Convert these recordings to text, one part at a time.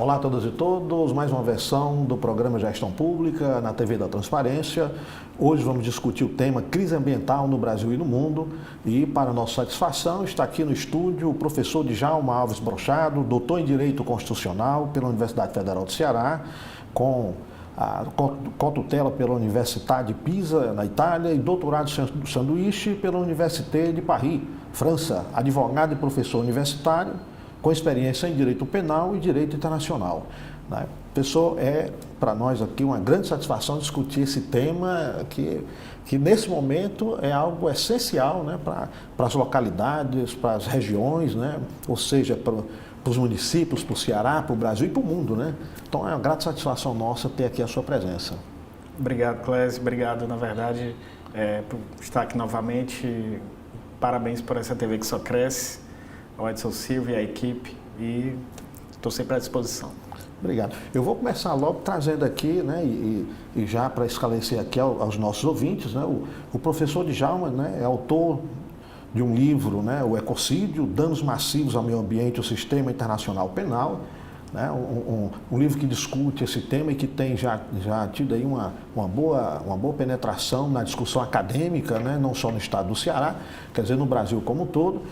Olá a todas e todos, mais uma versão do programa Gestão Pública na TV da Transparência. Hoje vamos discutir o tema crise ambiental no Brasil e no mundo e, para nossa satisfação, está aqui no estúdio o professor Djalma Alves Brochado, doutor em Direito Constitucional pela Universidade Federal do Ceará, com tutela pela Universidade de Pisa, na Itália, e doutorado sanduíche pela Université de Paris, França, advogado e professor universitário, com experiência em Direito Penal e Direito Internacional. Professor, é para nós aqui uma grande satisfação discutir esse tema que nesse momento é algo essencial, né, para as localidades, para as regiões, né, ou seja, para os municípios, para o Ceará, para o Brasil e para o mundo, né? Então é uma grande satisfação nossa ter aqui a sua presença. Obrigado, Clésio. Obrigado, na verdade, por estar aqui novamente. Parabéns por essa TV que só cresce, ao Edson Silva e à equipe, e estou sempre à disposição. Obrigado. Eu vou começar logo trazendo aqui, né, e já para esclarecer aqui aos nossos ouvintes, né, o professor Djalma, né, é autor de um livro, né, o Ecocídio, Danos Massivos ao Meio Ambiente e o Sistema Internacional Penal, né, um livro que discute esse tema e que tem já tido aí uma boa penetração na discussão acadêmica, né, não só no estado do Ceará, quer dizer, no Brasil como um todo.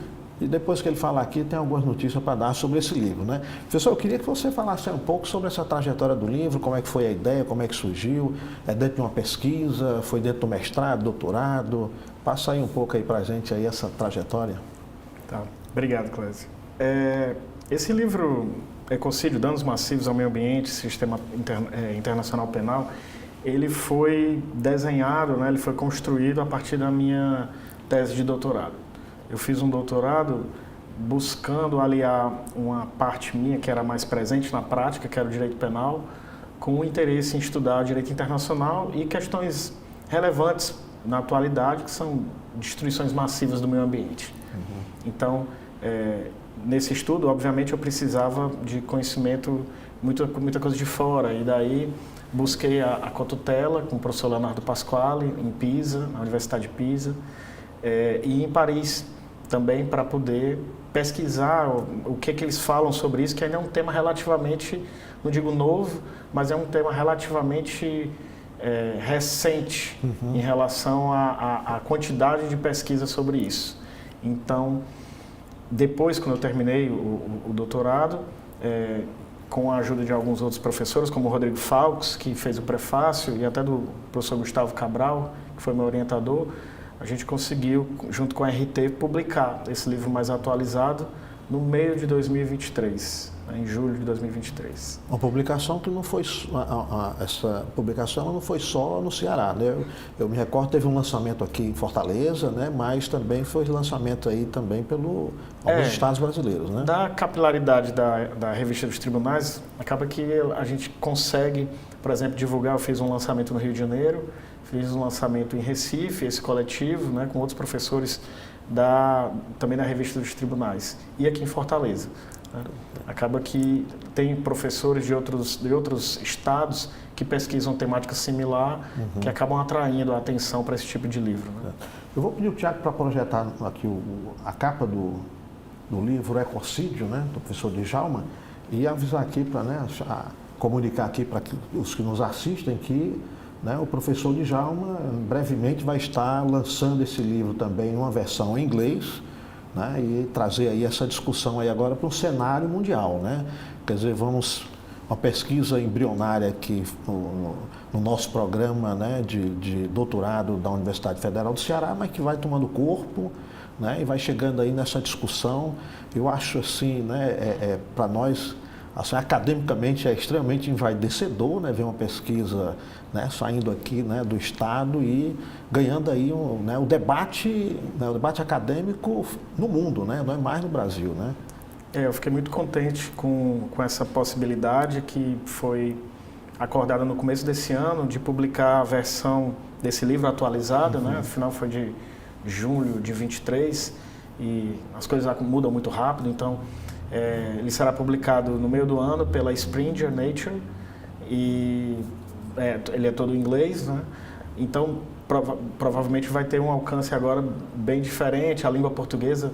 E depois que ele falar aqui, tem algumas notícias para dar sobre esse livro, né? Professor, eu queria que você falasse um pouco sobre essa trajetória do livro, como é que foi a ideia, como é que surgiu, é dentro de uma pesquisa, foi dentro do mestrado, doutorado? Passa aí um pouco aí para a gente aí essa trajetória. Tá, obrigado, Clésio. Esse livro, Ecocídio, Danos Massivos ao Meio Ambiente, Sistema Internacional Penal, ele foi desenhado, né, ele foi construído a partir da minha tese de doutorado. Eu fiz um doutorado buscando aliar uma parte minha, que era mais presente na prática, que era o direito penal, com o interesse em estudar direito internacional e questões relevantes na atualidade, que são destruições massivas do meio ambiente. Uhum. Então, nesse estudo, obviamente, eu precisava de conhecimento, muita coisa de fora, e daí busquei a cotutela com o professor Leonardo Pasquale, em Pisa, na Universidade de Pisa, e em Paris, também para poder pesquisar o que eles falam sobre isso, que ainda é um tema relativamente, não digo novo, mas é um tema relativamente recente, uhum, em relação à quantidade de pesquisa sobre isso. Então, depois, quando eu terminei o doutorado, com a ajuda de alguns outros professores, como o Rodrigo Falques, que fez o prefácio, e até do professor Gustavo Cabral, que foi meu orientador, a gente conseguiu, junto com a RT, publicar esse livro mais atualizado no meio de 2023, em julho de 2023. Uma publicação que não foi... Essa publicação não foi só no Ceará, né? Eu me recordo, teve um lançamento aqui em Fortaleza, né? Mas também foi lançamento aí também pelo alguns estados brasileiros, né? Da capilaridade da Revista dos Tribunais, acaba que a gente consegue, por exemplo, divulgar. Eu fiz um lançamento no Rio de Janeiro, fiz um lançamento em Recife, esse coletivo, né, com outros professores também da Revista dos Tribunais, e aqui em Fortaleza. Né? Acaba que tem professores de outros estados que pesquisam temática similar, uhum, que acabam atraindo a atenção para esse tipo de livro. Né? Eu vou pedir o Tiago para projetar aqui a capa do livro Ecocídio, né, do professor Djalma, e avisar aqui para, né, comunicar aqui para os que nos assistem que, né, o professor Djalma brevemente vai estar lançando esse livro também em uma versão em inglês, né, e trazer aí essa discussão aí agora para um cenário mundial, né? Quer dizer, uma pesquisa embrionária aqui no nosso programa, né, de doutorado da Universidade Federal do Ceará, mas que vai tomando corpo, né, e vai chegando aí nessa discussão. Eu acho assim, né, para nós, assim, academicamente é extremamente envaidecedor, né, ver uma pesquisa, né, saindo aqui, né, do Estado e ganhando aí o debate acadêmico no mundo, né, não é mais no Brasil, né? Eu fiquei muito contente com essa possibilidade que foi acordada no começo desse ano, de publicar a versão desse livro atualizada, uhum, né, afinal foi de julho de 23 e as coisas mudam muito rápido, então ele será publicado no meio do ano pela Springer Nature e ele é todo em inglês, né? Então provavelmente vai ter um alcance agora bem diferente. A língua portuguesa,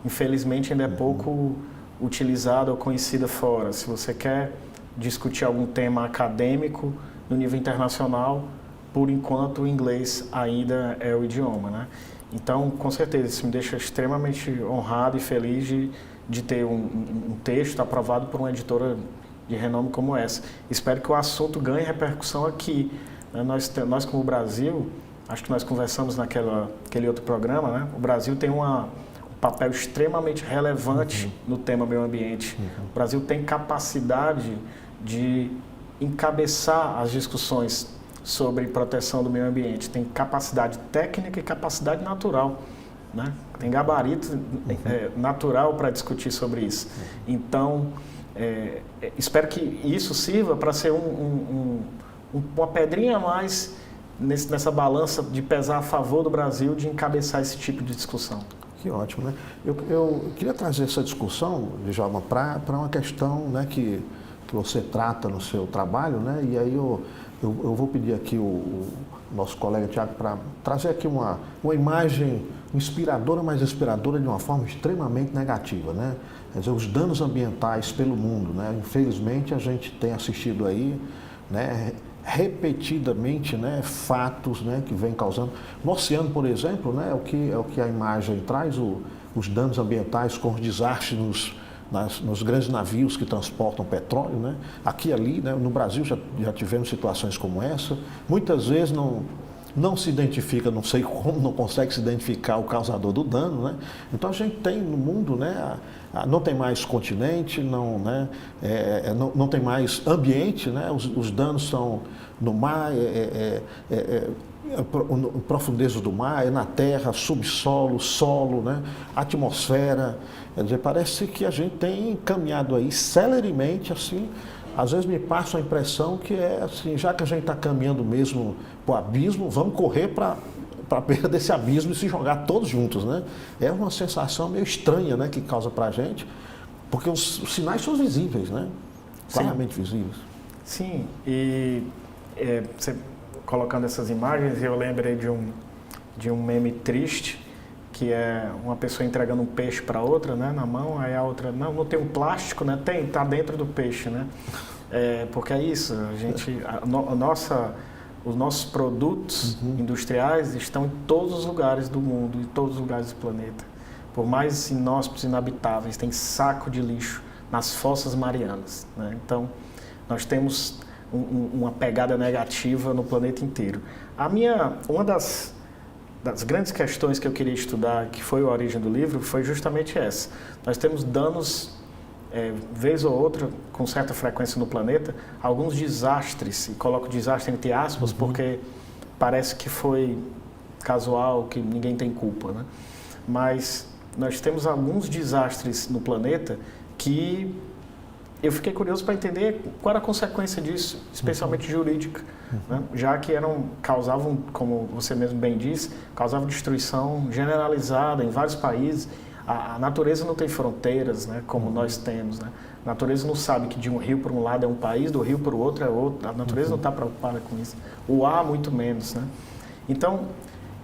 infelizmente, ainda é pouco utilizada ou conhecida fora. Se você quer discutir algum tema acadêmico no nível internacional, por enquanto o inglês ainda é o idioma, né? Então, com certeza, isso me deixa extremamente honrado e feliz de ter um texto aprovado por uma editora de renome como essa. Espero que o assunto ganhe repercussão aqui, né? Nós como Brasil, acho que nós conversamos naquele outro programa, né? O Brasil tem um papel extremamente relevante no tema meio ambiente. O Brasil tem capacidade de encabeçar as discussões sobre proteção do meio ambiente, tem capacidade técnica e capacidade natural, né? Tem gabarito natural para discutir sobre isso. Então, espero que isso sirva para ser uma pedrinha a mais nessa balança de pesar a favor do Brasil de encabeçar esse tipo de discussão. Que ótimo, né? Eu queria trazer essa discussão, Djalma, para uma questão, né, que você trata no seu trabalho, né? E aí eu vou pedir aqui o nosso colega Tiago para trazer aqui uma imagem inspiradora, mas inspiradora de uma forma extremamente negativa, né? Quer dizer, os danos ambientais pelo mundo, né? Infelizmente, a gente tem assistido aí, né, repetidamente, né, fatos, né, que vem causando. No oceano, por exemplo, né, é o que a imagem traz, os danos ambientais com os desastres nos grandes navios que transportam petróleo, né? Aqui e ali, né, no Brasil já tivemos situações como essa. Muitas vezes não se identifica, não sei como, não consegue se identificar o causador do dano, né? Então a gente tem no mundo, né, não tem mais continente, não tem mais ambiente, né? Os danos são no mar, profundezas do mar, é na terra, subsolo, solo, né? Atmosfera. Quer dizer, parece que a gente tem caminhado aí celeremente, assim. Às vezes me passa a impressão que é assim, já que a gente está caminhando mesmo para o abismo, vamos correr para a beira desse abismo e se jogar todos juntos, né? É uma sensação meio estranha, né, que causa para a gente, porque os sinais são visíveis, né? Claramente visíveis. Sim, e você colocando essas imagens, eu lembrei de um meme triste, que é uma pessoa entregando um peixe para outra, né, na mão, aí a outra, não tem um plástico, né? Tá dentro do peixe, né? Porque é isso, os nossos produtos industriais estão em todos os lugares do mundo, em todos os lugares do planeta. Por mais inóspitos, inabitáveis, tem saco de lixo nas fossas marianas, né? Então, nós temos uma pegada negativa no planeta inteiro. Uma das grandes questões que eu queria estudar, que foi a origem do livro, foi justamente essa. Nós temos danos, vez ou outra, com certa frequência no planeta, alguns desastres, e coloco desastre entre aspas, porque parece que foi casual, que ninguém tem culpa, né? Mas nós temos alguns desastres no planeta que eu fiquei curioso para entender qual era a consequência disso, especialmente jurídica, né? Já que causavam, como você mesmo bem disse, causavam destruição generalizada em vários países. A natureza não tem fronteiras, né, como nós temos, né? A natureza não sabe que de um rio para um lado é um país, do rio para o outro é outro. A natureza não está preocupada com isso. O ar, muito menos, né? Então,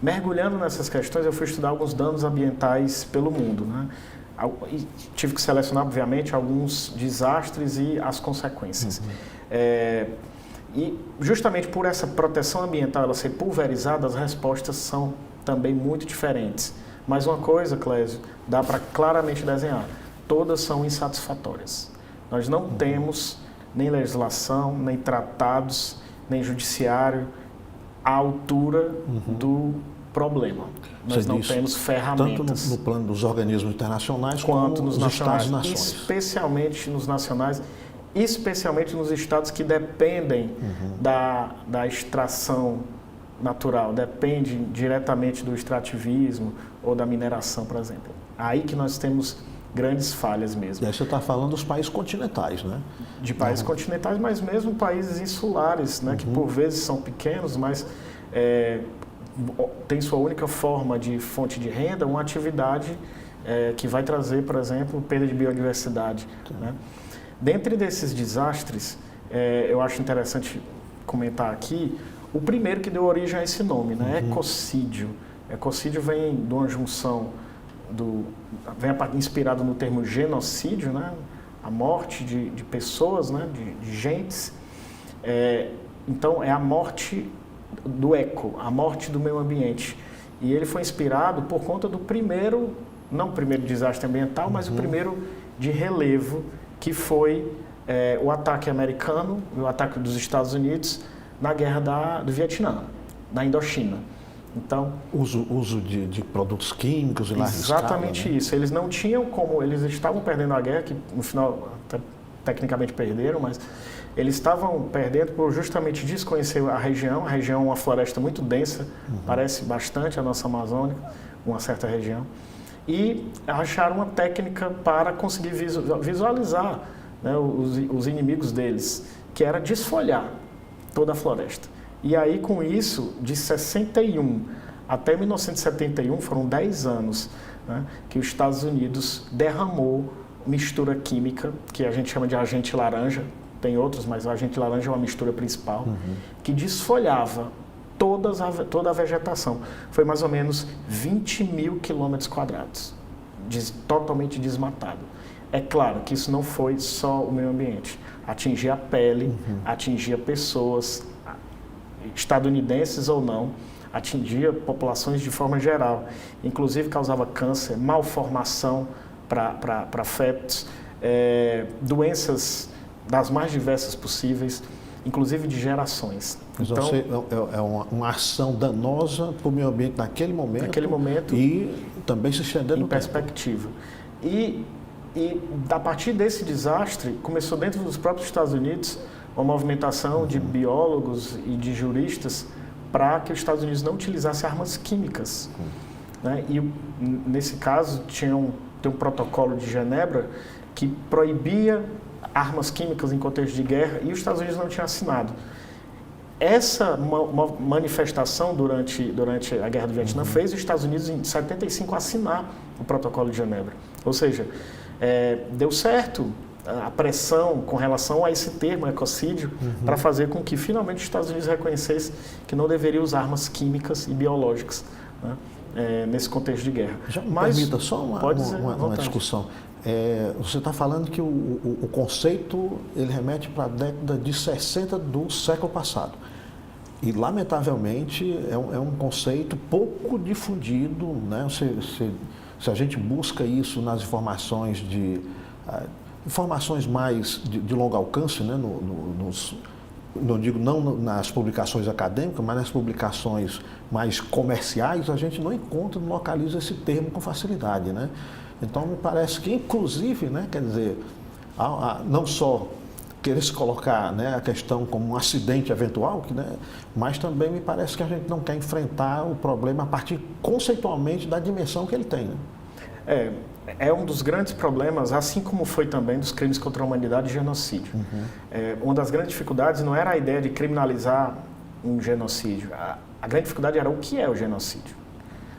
mergulhando nessas questões, eu fui estudar alguns danos ambientais pelo mundo, né? E tive que selecionar, obviamente, alguns desastres e as consequências. E justamente por essa proteção ambiental ela ser pulverizada, as respostas são também muito diferentes. Mas uma coisa, Clésio, dá para claramente desenhar: todas são insatisfatórias. Nós não temos nem legislação, nem tratados, nem judiciário à altura do problema. Nós não temos ferramentas. Tanto no plano dos organismos internacionais quanto nos estados e nações. Especialmente nos nacionais, especialmente nos estados que dependem da extração natural, depende diretamente do extrativismo ou da mineração, por exemplo. Aí que nós temos grandes falhas mesmo. E aí você está falando dos países continentais, né? De países continentais, mas mesmo países insulares, né? Que por vezes são pequenos, mas tem sua única forma de fonte de renda, uma atividade que vai trazer, por exemplo, perda de biodiversidade, né? Dentre desses desastres, eu acho interessante comentar aqui o primeiro que deu origem a esse nome, né? Ecocídio. Ecocídio vem de uma junção, vem inspirado no termo genocídio, né? a morte de pessoas, né, de gentes. Então, é a morte do eco, a morte do meio ambiente. E ele foi inspirado por conta do primeiro, não o primeiro desastre ambiental, mas o primeiro de relevo, que foi o ataque americano, o ataque dos Estados Unidos na guerra do Vietnã, na Indochina. Então, uso de produtos químicos em larga escala, exatamente né? isso. Eles não tinham como, eles estavam perdendo a guerra, que no final tecnicamente perderam, mas eles estavam perdendo por justamente desconhecer a região. A região é uma floresta muito densa, parece bastante a nossa Amazônia, uma certa região. E acharam uma técnica para conseguir visualizar, né, os inimigos deles, que era desfolhar toda a floresta. E aí, com isso, de 61 até 1971, foram 10 anos, né, que os Estados Unidos derramou mistura química, que a gente chama de agente laranja, tem outros, mas o agente laranja é uma mistura principal, que desfolhava toda a vegetação. Foi mais ou menos 20 mil quilômetros quadrados, totalmente desmatado. É claro que isso não foi só o meio ambiente. Atingia a pele, atingia pessoas, estadunidenses ou não, atingia populações de forma geral. Inclusive causava câncer, malformação para fetos, doenças das mais diversas possíveis, inclusive de gerações. Então, é uma ação danosa para o meio ambiente naquele momento e também se estendendo em perspectiva. E a partir desse desastre, começou dentro dos próprios Estados Unidos uma movimentação de biólogos e de juristas para que os Estados Unidos não utilizassem armas químicas. Né? E nesse caso tem um protocolo de Genebra que proibia armas químicas em contexto de guerra e os Estados Unidos não tinham assinado. Essa manifestação durante a Guerra do Vietnã fez os Estados Unidos, em 75, assinar o Protocolo de Genebra. Ou seja, deu certo a pressão com relação a esse termo, ecocídio, para fazer com que finalmente os Estados Unidos reconhecessem que não deveria usar armas químicas e biológicas, né, nesse contexto de guerra. Já me permita só uma discussão. Você está falando que o conceito ele remete para a década de 60 do século passado. E, lamentavelmente, é um conceito pouco difundido, né? Se a gente busca isso nas informações informações mais de longo alcance, né? Não digo não nas publicações acadêmicas, mas nas publicações mais comerciais, a gente não encontra, não localiza esse termo com facilidade, né? Então, me parece que, inclusive, né, quer dizer, não só querer se colocar, né, a questão como um acidente eventual, né, mas também me parece que a gente não quer enfrentar o problema a partir, conceitualmente, da dimensão que ele tem. Né? É um dos grandes problemas, assim como foi também dos crimes contra a humanidade e genocídio. Uma das grandes dificuldades não era a ideia de criminalizar um genocídio. A grande dificuldade era o que é o genocídio.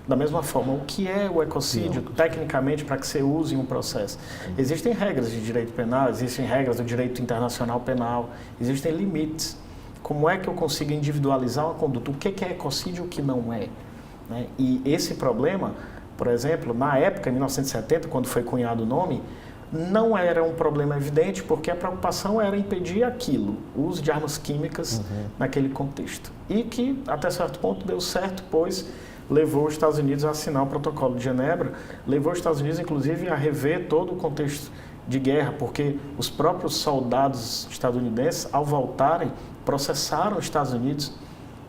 Da mesma forma, o que é o ecocídio, tecnicamente, para que você use em um processo? Existem regras de direito penal, existem regras do direito internacional penal, existem limites. Como é que eu consigo individualizar uma conduta? O que é ecocídio e o que não é? Né? E esse problema, por exemplo, na época, em 1970, quando foi cunhado o nome, não era um problema evidente, porque a preocupação era impedir aquilo, o uso de armas químicas naquele contexto. E que, até certo ponto, deu certo, pois levou os Estados Unidos a assinar o Protocolo de Genebra, levou os Estados Unidos, inclusive, a rever todo o contexto de guerra, porque os próprios soldados estadunidenses, ao voltarem, processaram os Estados Unidos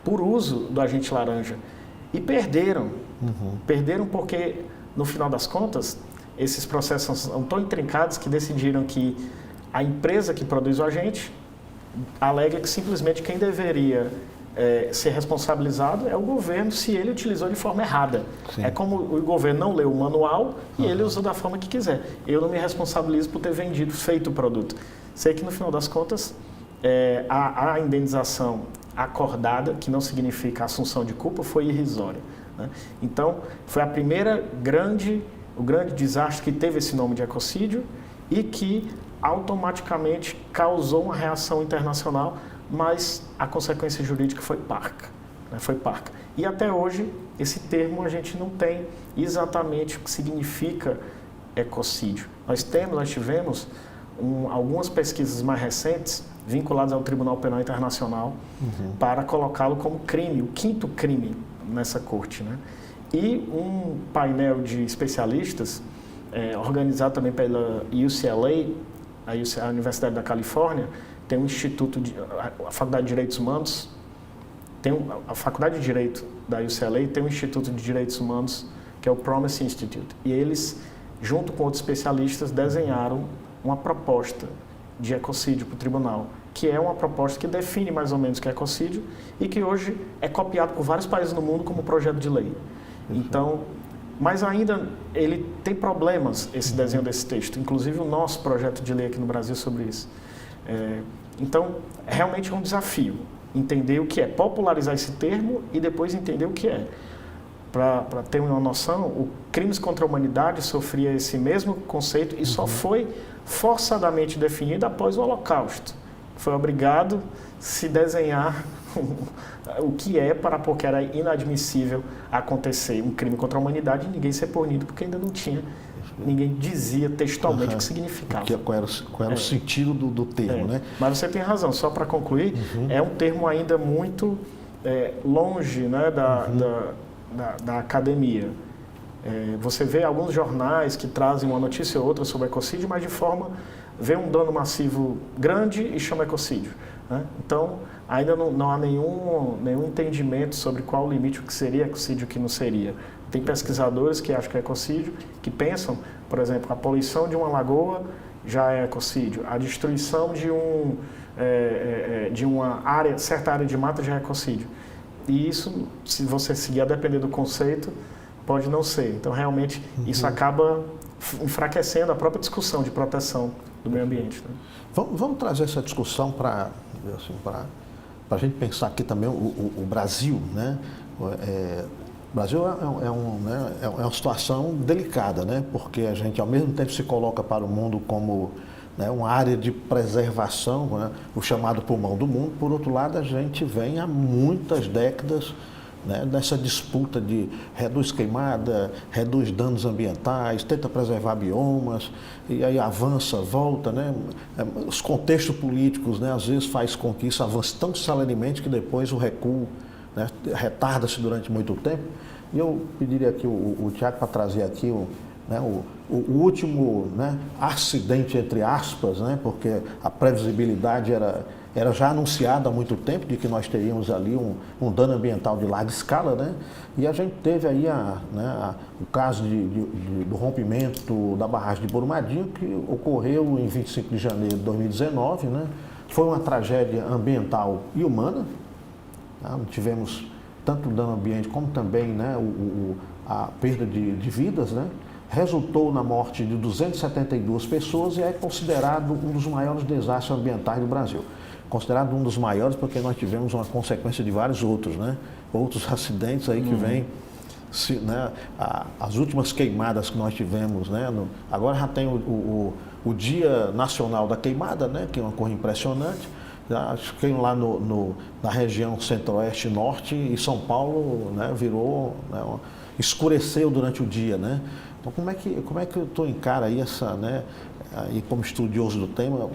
por uso do agente laranja e perderam. Perderam porque, no final das contas, esses processos são tão intrincados que decidiram que a empresa que produz o agente alega que simplesmente quem deveria ser responsabilizado é o governo se ele utilizou de forma errada. Sim. É como o governo não leu o manual e ele usa da forma que quiser. Eu não me responsabilizo por ter feito o produto. Sei que no final das contas a indenização acordada, que não significa assunção de culpa, foi irrisória. Né? Então, foi o grande desastre que teve esse nome de ecocídio e que automaticamente causou uma reação internacional, mas a consequência jurídica foi parca. Né? Foi parca. E até hoje, esse termo a gente não tem exatamente o que significa ecocídio. Nós tivemos algumas pesquisas mais recentes vinculadas ao Tribunal Penal Internacional para colocá-lo como crime, o 5º crime nessa corte, né? E um painel de especialistas, organizado também pela UCLA, a Universidade da Califórnia, tem um instituto, a Faculdade de Direitos Humanos, a Faculdade de Direito da UCLA tem um Instituto de Direitos Humanos, que é o Promise Institute. E eles, junto com outros especialistas, desenharam uma proposta de ecocídio para o tribunal, que é uma proposta que define mais ou menos o que é ecocídio e que hoje é copiado por vários países no mundo como projeto de lei. Então, mas ainda ele tem problemas, esse desenho desse texto, inclusive o nosso projeto de lei aqui no Brasil sobre isso. Então, realmente é um desafio entender o que é, popularizar esse termo e depois entender o que é. Para ter uma noção, o crimes contra a humanidade sofria esse mesmo conceito e só foi forçadamente definido após o Holocausto. Foi obrigado a se desenhar o que é porque era inadmissível acontecer um crime contra a humanidade e ninguém ser punido porque ainda não tinha, ninguém dizia textualmente o que significava. Qual era o sentido do termo, né? Mas você tem razão, só para concluir, é um termo ainda muito longe, né, da academia. Você vê alguns jornais que trazem uma notícia ou outra sobre ecocídio, mas de forma, vê um dano massivo grande e chama ecocídio, né? Então, ainda não há nenhum entendimento sobre qual o limite, o que seria ecocídio e o que não seria. Tem pesquisadores que acham que é ecocídio, que pensam, por exemplo, a poluição de uma lagoa já é ecocídio, a destruição de uma área, certa área de mata já é ecocídio. E isso, se você seguir a depender do conceito, pode não ser. Então, realmente, isso acaba enfraquecendo a própria discussão de proteção do meio ambiente, né? Vamos trazer essa discussão para a gente pensar aqui também o Brasil, né? O Brasil é uma situação delicada, né? Porque a gente, ao mesmo tempo, se coloca para o mundo como, né, uma área de preservação, né, o chamado pulmão do mundo. Por outro lado, a gente vem há muitas décadas, né, nessa disputa de reduz queimada, reduz danos ambientais, tenta preservar biomas, e aí avança, volta, né? Os contextos políticos, né, às vezes faz com que isso avance tão celeremente que depois o recuo, né, retarda-se durante muito tempo. E eu pediria aqui o Tiago para trazer aqui o último, né, acidente, entre aspas, né, porque a previsibilidade era já anunciada há muito tempo de que nós teríamos ali um dano ambiental de larga escala, né, e a gente teve aí o caso do rompimento da barragem de Brumadinho, que ocorreu em 25 de janeiro de 2019, né, foi uma tragédia ambiental e humana, tá? Tivemos tanto o dano ambiente como também, né, a perda de vidas, né? Resultou na morte de 272 pessoas e é considerado um dos maiores desastres ambientais do Brasil. Considerado um dos maiores porque nós tivemos uma consequência de vários outros, né? Outros acidentes aí que vêm, né? As últimas queimadas que nós tivemos, né? Agora já tem o Dia Nacional da Queimada, né? Que é uma coisa impressionante. Acho que lá na região centro-oeste e norte, e São Paulo, né? Virou, né? Escureceu durante o dia, né? Então, como é que tu encara aí essa, né, e como estudioso do tema,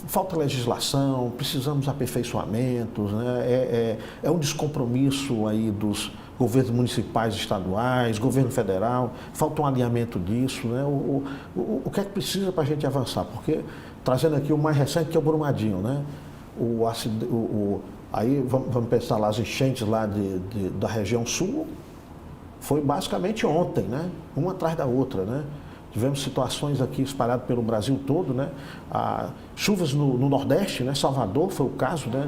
falta legislação, precisamos de aperfeiçoamentos, né? É um descompromisso aí dos governos municipais, estaduais, governo federal, falta um alinhamento disso, né? O que é que precisa para a gente avançar? Porque, trazendo aqui o mais recente, que é o Brumadinho, né? Aí vamos pensar lá, as enchentes lá da região sul, foi basicamente ontem, né? Uma atrás da outra, né? Tivemos situações aqui espalhadas pelo Brasil todo, né? Chuvas no Nordeste, né? Salvador foi o caso, né?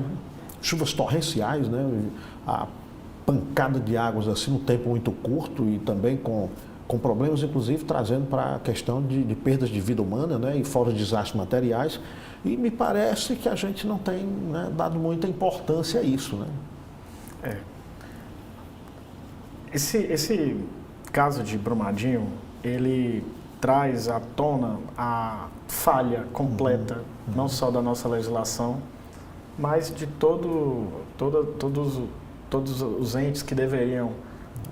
Chuvas torrenciais, né? A pancada de águas assim num tempo muito curto e também com problemas, inclusive, trazendo para a questão de perdas de vida humana, né? E fora os desastres materiais. E me parece que a gente não tem, né, dado muita importância a isso, né? Esse caso de Brumadinho, ele traz à tona a falha completa, não só da nossa legislação, mas de todos os entes que deveriam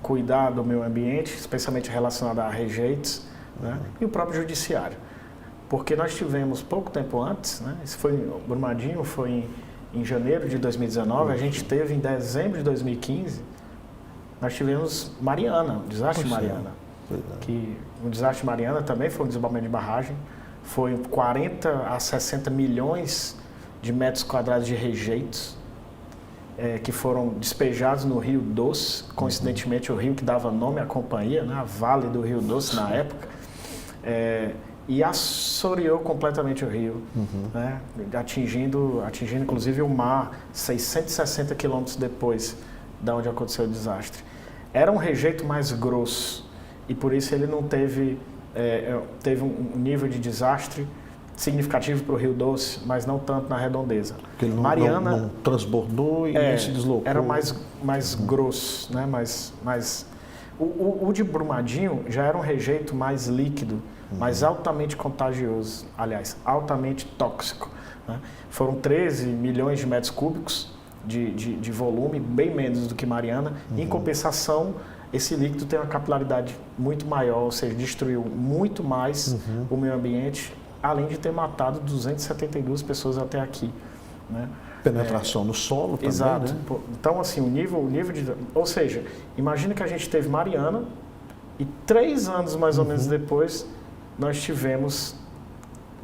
cuidar do meio ambiente, especialmente relacionado a rejeitos, né? E o próprio judiciário. porque nós tivemos pouco tempo antes, né? Brumadinho foi em janeiro de 2019, a gente teve em dezembro de 2015, nós tivemos Mariana, o desastre de Mariana. Que o desastre de Mariana também foi um desabamento de barragem, foi 40 a 60 milhões de metros quadrados de rejeitos que foram despejados no Rio Doce, coincidentemente o rio que dava nome à companhia, né, a Vale do Rio Doce na época, e assoreou completamente o rio, né, atingindo inclusive o mar 660 quilômetros depois de onde aconteceu o desastre. Era um rejeito mais grosso e por isso ele não teve um nível de desastre significativo para o Rio Doce, mas não tanto na redondeza. Porque ele não transbordou e nem se deslocou. Era mais grosso, né? O de Brumadinho já era um rejeito mais líquido, mas altamente contagioso, aliás, altamente tóxico, né? Foram 13 milhões de metros cúbicos de volume, bem menos do que Mariana. Em compensação, esse líquido tem uma capilaridade muito maior, ou seja, destruiu muito mais o meio ambiente, além de ter matado 272 pessoas até aqui, né? Penetração no solo também, exato. Né? Então, assim, o nível de... Ou seja, imagina que a gente teve Mariana e 3 anos mais ou menos depois nós tivemos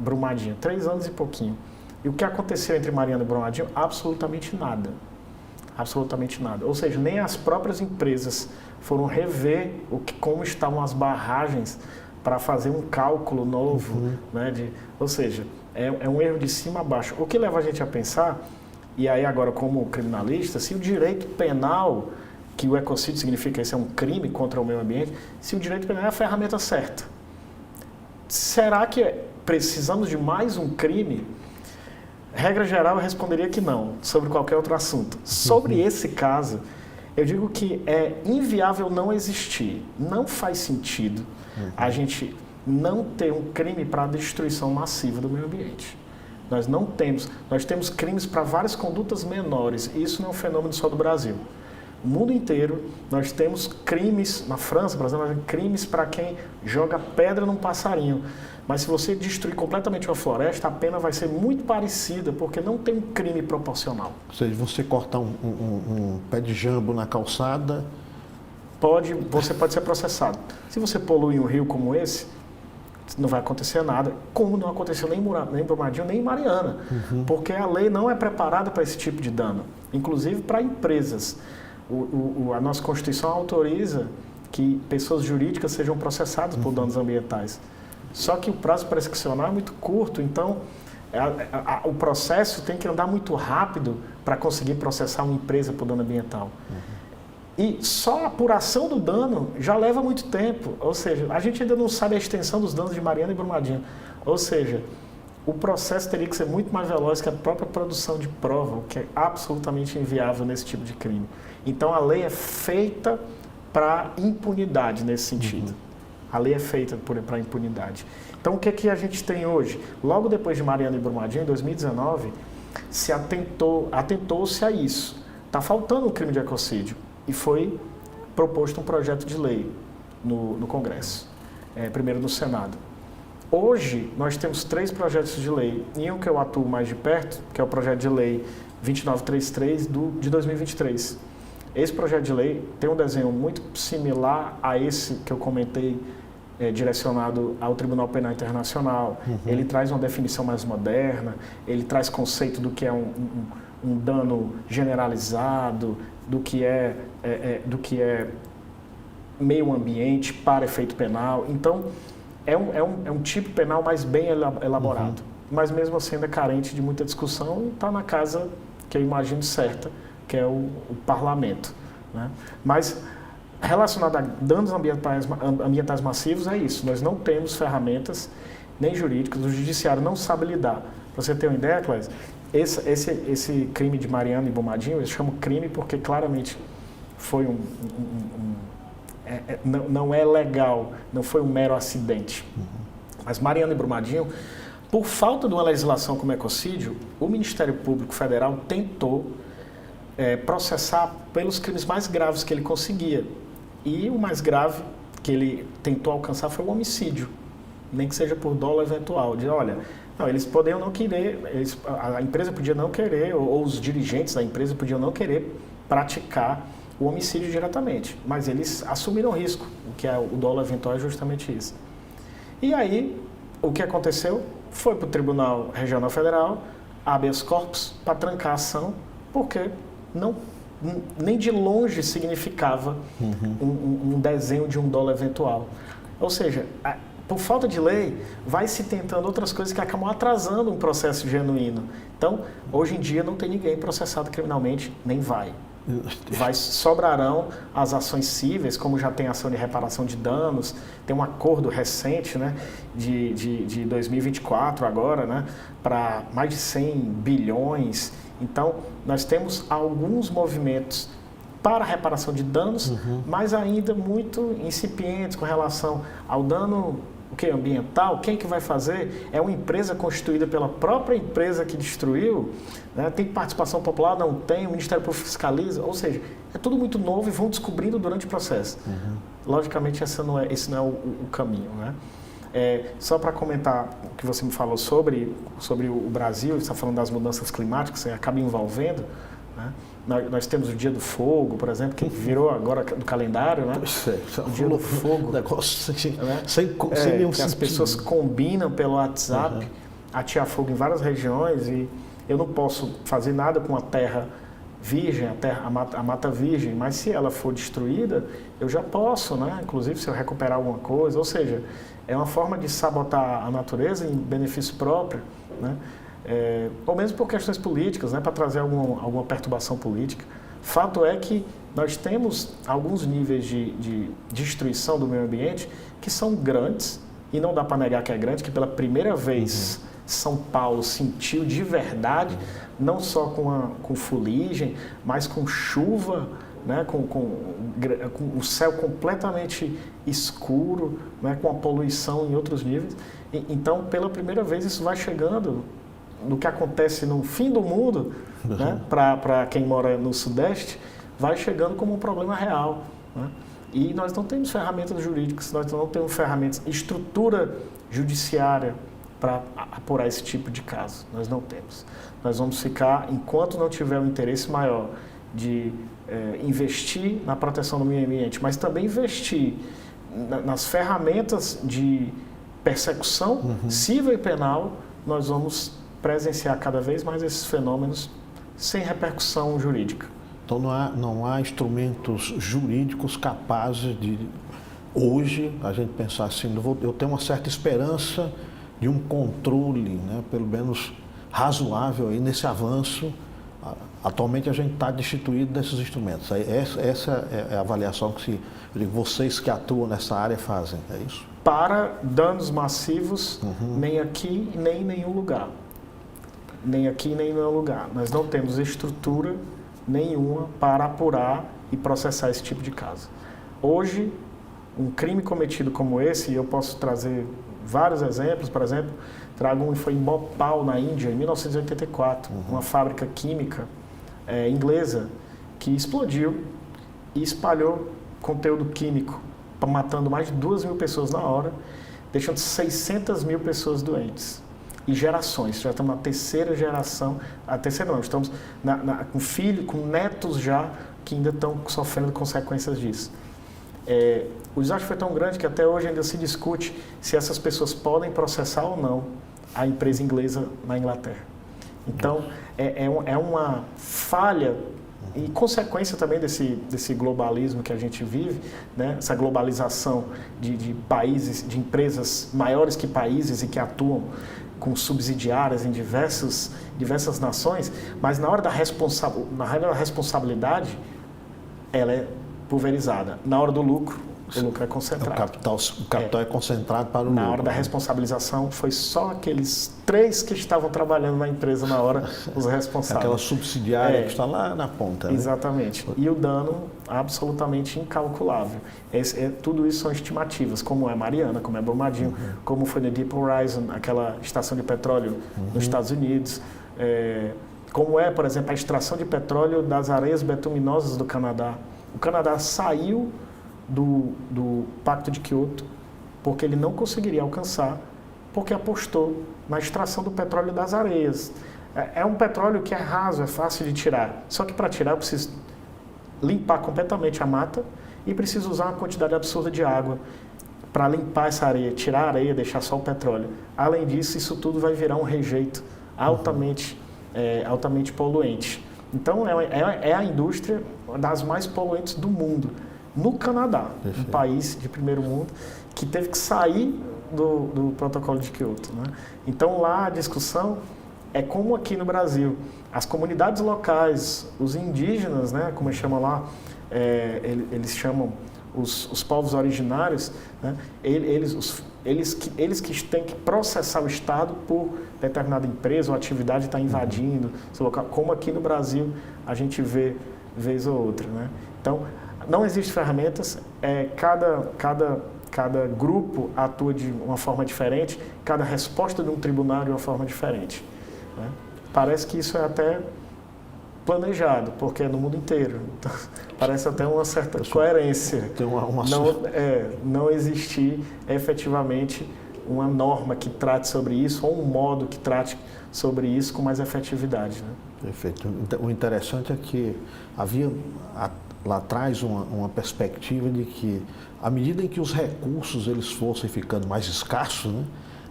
Brumadinho. 3 anos e pouquinho. E o que aconteceu entre Mariana e Brumadinho? Absolutamente nada. Absolutamente nada. Ou seja, nem as próprias empresas foram rever como estavam as barragens para fazer um cálculo novo, né? Ou seja, é um erro de cima a baixo. O que leva a gente a pensar, e aí agora como criminalista, se o direito penal, que o ecocídio significa esse é um crime contra o meio ambiente, se o direito penal é a ferramenta certa. Será que precisamos de mais um crime? Regra geral, eu responderia que não, sobre qualquer outro assunto. Sobre esse caso, eu digo que é inviável não existir. Não faz sentido a gente não ter um crime para a destruição massiva do meio ambiente. Nós temos crimes para várias condutas menores. Isso não é um fenômeno só do Brasil. No mundo inteiro, nós temos crimes, na França, por exemplo, crimes para quem joga pedra num passarinho. Mas se você destruir completamente uma floresta, a pena vai ser muito parecida, porque não tem um crime proporcional. Ou seja, você cortar um pé de jambo na calçada... Você pode ser processado. Se você polui um rio como esse, não vai acontecer nada, como não aconteceu nem em Brumadinho, nem em Mariana. Porque a lei não é preparada para esse tipo de dano, inclusive para empresas. A nossa Constituição autoriza que pessoas jurídicas sejam processadas por danos ambientais. Só que o prazo prescricional é muito curto, então o processo tem que andar muito rápido para conseguir processar uma empresa por dano ambiental. E só a apuração do dano já leva muito tempo, ou seja, a gente ainda não sabe a extensão dos danos de Mariana e Brumadinho. Ou seja, o processo teria que ser muito mais veloz que a própria produção de prova, o que é absolutamente inviável nesse tipo de crime. Então a lei é feita para impunidade nesse sentido. A lei é feita para impunidade. Então o que a gente tem hoje? Logo depois de Mariana e Brumadinho, em 2019, atentou-se a isso. Está faltando um crime de ecocídio. E foi proposto um projeto de lei no Congresso, primeiro no Senado. Hoje, nós temos 3 projetos de lei, e um que eu atuo mais de perto, que é o projeto de lei 2933 de 2023. Esse projeto de lei tem um desenho muito similar a esse que eu comentei, direcionado ao Tribunal Penal Internacional. Ele traz uma definição mais moderna, ele traz conceito do que é um dano generalizado, do que é meio ambiente para efeito penal. Então, é um tipo penal mais bem elaborado. Mas mesmo assim ainda é carente de muita discussão e está na casa que eu imagino certa, que é o parlamento, né? Mas relacionado a danos ambientais massivos é isso. Nós não temos ferramentas nem jurídicas, o judiciário não sabe lidar. Para você ter uma ideia, Clésia, esse crime de Mariana e Brumadinho, eles chamam crime porque claramente foi não é legal, não foi um mero acidente. Mas Mariana e Brumadinho, por falta de uma legislação como ecocídio, o Ministério Público Federal tentou processar pelos crimes mais graves que ele conseguia. E o mais grave que ele tentou alcançar foi o homicídio. nem que seja por dólar eventual. De, olha, não, eles poderiam não querer, a empresa podia não querer, ou os dirigentes da empresa podiam não querer praticar o homicídio diretamente, mas eles assumiram o risco, o que é o dólar eventual é justamente isso. E aí, o que aconteceu? Foi para o Tribunal Regional Federal, habeas corpus, para trancar a ação, porque nem de longe significava um desenho de um dólar eventual. Ou seja, por falta de lei, vai se tentando outras coisas que acabam atrasando um processo genuíno. Então, hoje em dia, não tem ninguém processado criminalmente, nem vai. Sobrarão as ações cíveis, como já tem ação de reparação de danos, tem um acordo recente, né, de 2024 agora, né, para mais de 100 bilhões. Então, nós temos alguns movimentos para reparação de danos, mas ainda muito incipientes com relação ao dano ambiental. Quem que vai fazer? É uma empresa constituída pela própria empresa que destruiu, né? Tem participação popular? Não tem, o Ministério Público fiscaliza, ou seja, é tudo muito novo e vão descobrindo durante o processo. Logicamente, esse não é o caminho, né? Só para comentar o que você me falou sobre o Brasil, você está falando das mudanças climáticas, você acaba envolvendo, né? Nós temos o Dia do Fogo, por exemplo, que virou agora do calendário, né? O Dia do Fogo. Negócio né? sem nenhum que as sentido. Pessoas combinam pelo WhatsApp, atear fogo em várias regiões, e eu não posso fazer nada com a terra virgem, a mata virgem, mas se ela for destruída, eu já posso, né? Inclusive se eu recuperar alguma coisa, ou seja, é uma forma de sabotar a natureza em benefício próprio, né? Ou mesmo por questões políticas, né, para trazer alguma perturbação política. Fato é que nós temos alguns níveis de destruição do meio ambiente que são grandes, e não dá para negar que é grande, que pela primeira vez São Paulo sentiu de verdade, não só com fuligem, mas com chuva, né, com o céu completamente escuro, né, com a poluição em outros níveis. Então, pela primeira vez, isso vai chegando no que acontece no fim do mundo, né, para quem mora no Sudeste, vai chegando como um problema real, né? E nós não temos ferramentas jurídicas, nós não temos ferramentas, estrutura judiciária para apurar esse tipo de caso. Nós não temos. Nós vamos ficar, enquanto não tiver um interesse maior de investir na proteção do meio ambiente, mas também investir nas ferramentas de persecução civil e penal, nós vamos presenciar cada vez mais esses fenômenos sem repercussão jurídica. Então não há instrumentos jurídicos capazes de, hoje, a gente pensar assim, eu tenho uma certa esperança de um controle, né, pelo menos razoável aí nesse avanço. Atualmente a gente está destituído desses instrumentos. Essa é a avaliação que vocês que atuam nessa área fazem, é isso? Para danos massivos, nem aqui, nem em nenhum lugar. Nem aqui, nem em nenhum lugar. Nós não temos estrutura nenhuma para apurar e processar esse tipo de caso. Hoje, um crime cometido como esse, e eu posso trazer vários exemplos, por exemplo, trago um que foi em Bhopal, na Índia, em 1984, uma fábrica química inglesa que explodiu e espalhou conteúdo químico, matando mais de 2.000 pessoas na hora, deixando 600.000 pessoas doentes. E gerações, já estamos na terceira geração, estamos com filhos, com netos já, que ainda estão sofrendo consequências disso. O desastre foi tão grande que até hoje ainda se discute se essas pessoas podem processar ou não a empresa inglesa na Inglaterra. Então, é uma falha e consequência também desse globalismo que a gente vive, né? Essa globalização de países, de empresas maiores que países e que atuam com subsidiárias em diversas nações, mas na hora da responsabilidade, ela é pulverizada. Na hora do lucro, o lucro é concentrado. O capital é concentrado para o lucro. Na hora da responsabilização, foi só aqueles 3 que estavam trabalhando na empresa na hora, os responsáveis. Aquela subsidiária que está lá na ponta. Né? Exatamente. E o dano absolutamente incalculável. Tudo isso são estimativas, como é Mariana, como é Brumadinho, como foi no Deep Horizon, aquela estação de petróleo nos Estados Unidos, como é, por exemplo, a extração de petróleo das areias betuminosas do Canadá. O Canadá saiu do Pacto de Quioto porque ele não conseguiria alcançar, porque apostou na extração do petróleo das areias. É um petróleo que é raso, é fácil de tirar. Só que para tirar eu preciso limpar completamente a mata e preciso usar uma quantidade absurda de água para limpar essa areia, tirar a areia, deixar só o petróleo. Além disso, isso tudo vai virar um rejeito altamente poluente. Então, é a indústria das mais poluentes do mundo. No Canadá, um país de primeiro mundo, que teve que sair do protocolo de Kyoto, né? Então, lá a discussão é como aqui no Brasil, as comunidades locais, os indígenas, né, como eles chamam lá, eles chamam os povos originários, né, eles que têm que processar o Estado por determinada empresa ou atividade estar invadindo seu local, como aqui no Brasil a gente vê vez ou outra, né? Então, não existem ferramentas, cada grupo atua de uma forma diferente, cada resposta de um tribunal de uma forma diferente, né? Parece que isso é até planejado, porque é no mundo inteiro. Então, parece até uma certa coerência. Tem não existir efetivamente uma norma que trate sobre isso ou um modo que trate sobre isso com mais efetividade, né? Perfeito. O interessante é que havia lá atrás uma perspectiva de que, à medida em que os recursos eles fossem ficando mais escassos, né,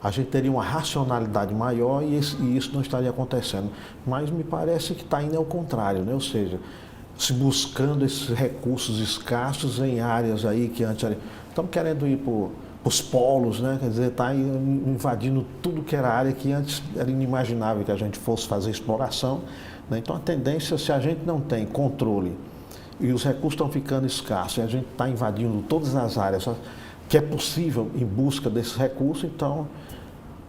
a gente teria uma racionalidade maior e isso não estaria acontecendo. Mas me parece que está indo ao contrário, né? Ou seja, se buscando esses recursos escassos em áreas aí que antes estamos querendo ir para os polos, né? Quer dizer, está invadindo tudo que era área que antes era inimaginável que a gente fosse fazer exploração, né? Então a tendência, se a gente não tem controle e os recursos estão ficando escassos e a gente está invadindo todas as áreas que é possível em busca desses recursos, então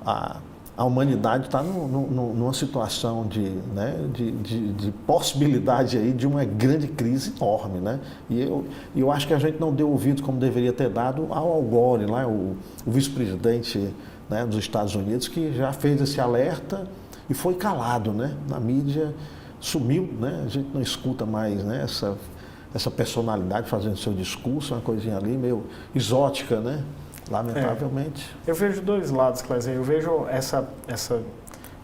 a humanidade está numa situação de possibilidade aí de uma grande crise enorme, né? E eu acho que a gente não deu ouvido como deveria ter dado ao Al Gore, lá, o vice-presidente, né, dos Estados Unidos, que já fez esse alerta e foi calado, né? Na mídia sumiu, né? A gente não escuta mais, né, essa personalidade fazendo seu discurso, uma coisinha ali meio exótica, né? Lamentavelmente. Eu vejo dois lados, Clésia. Eu vejo essa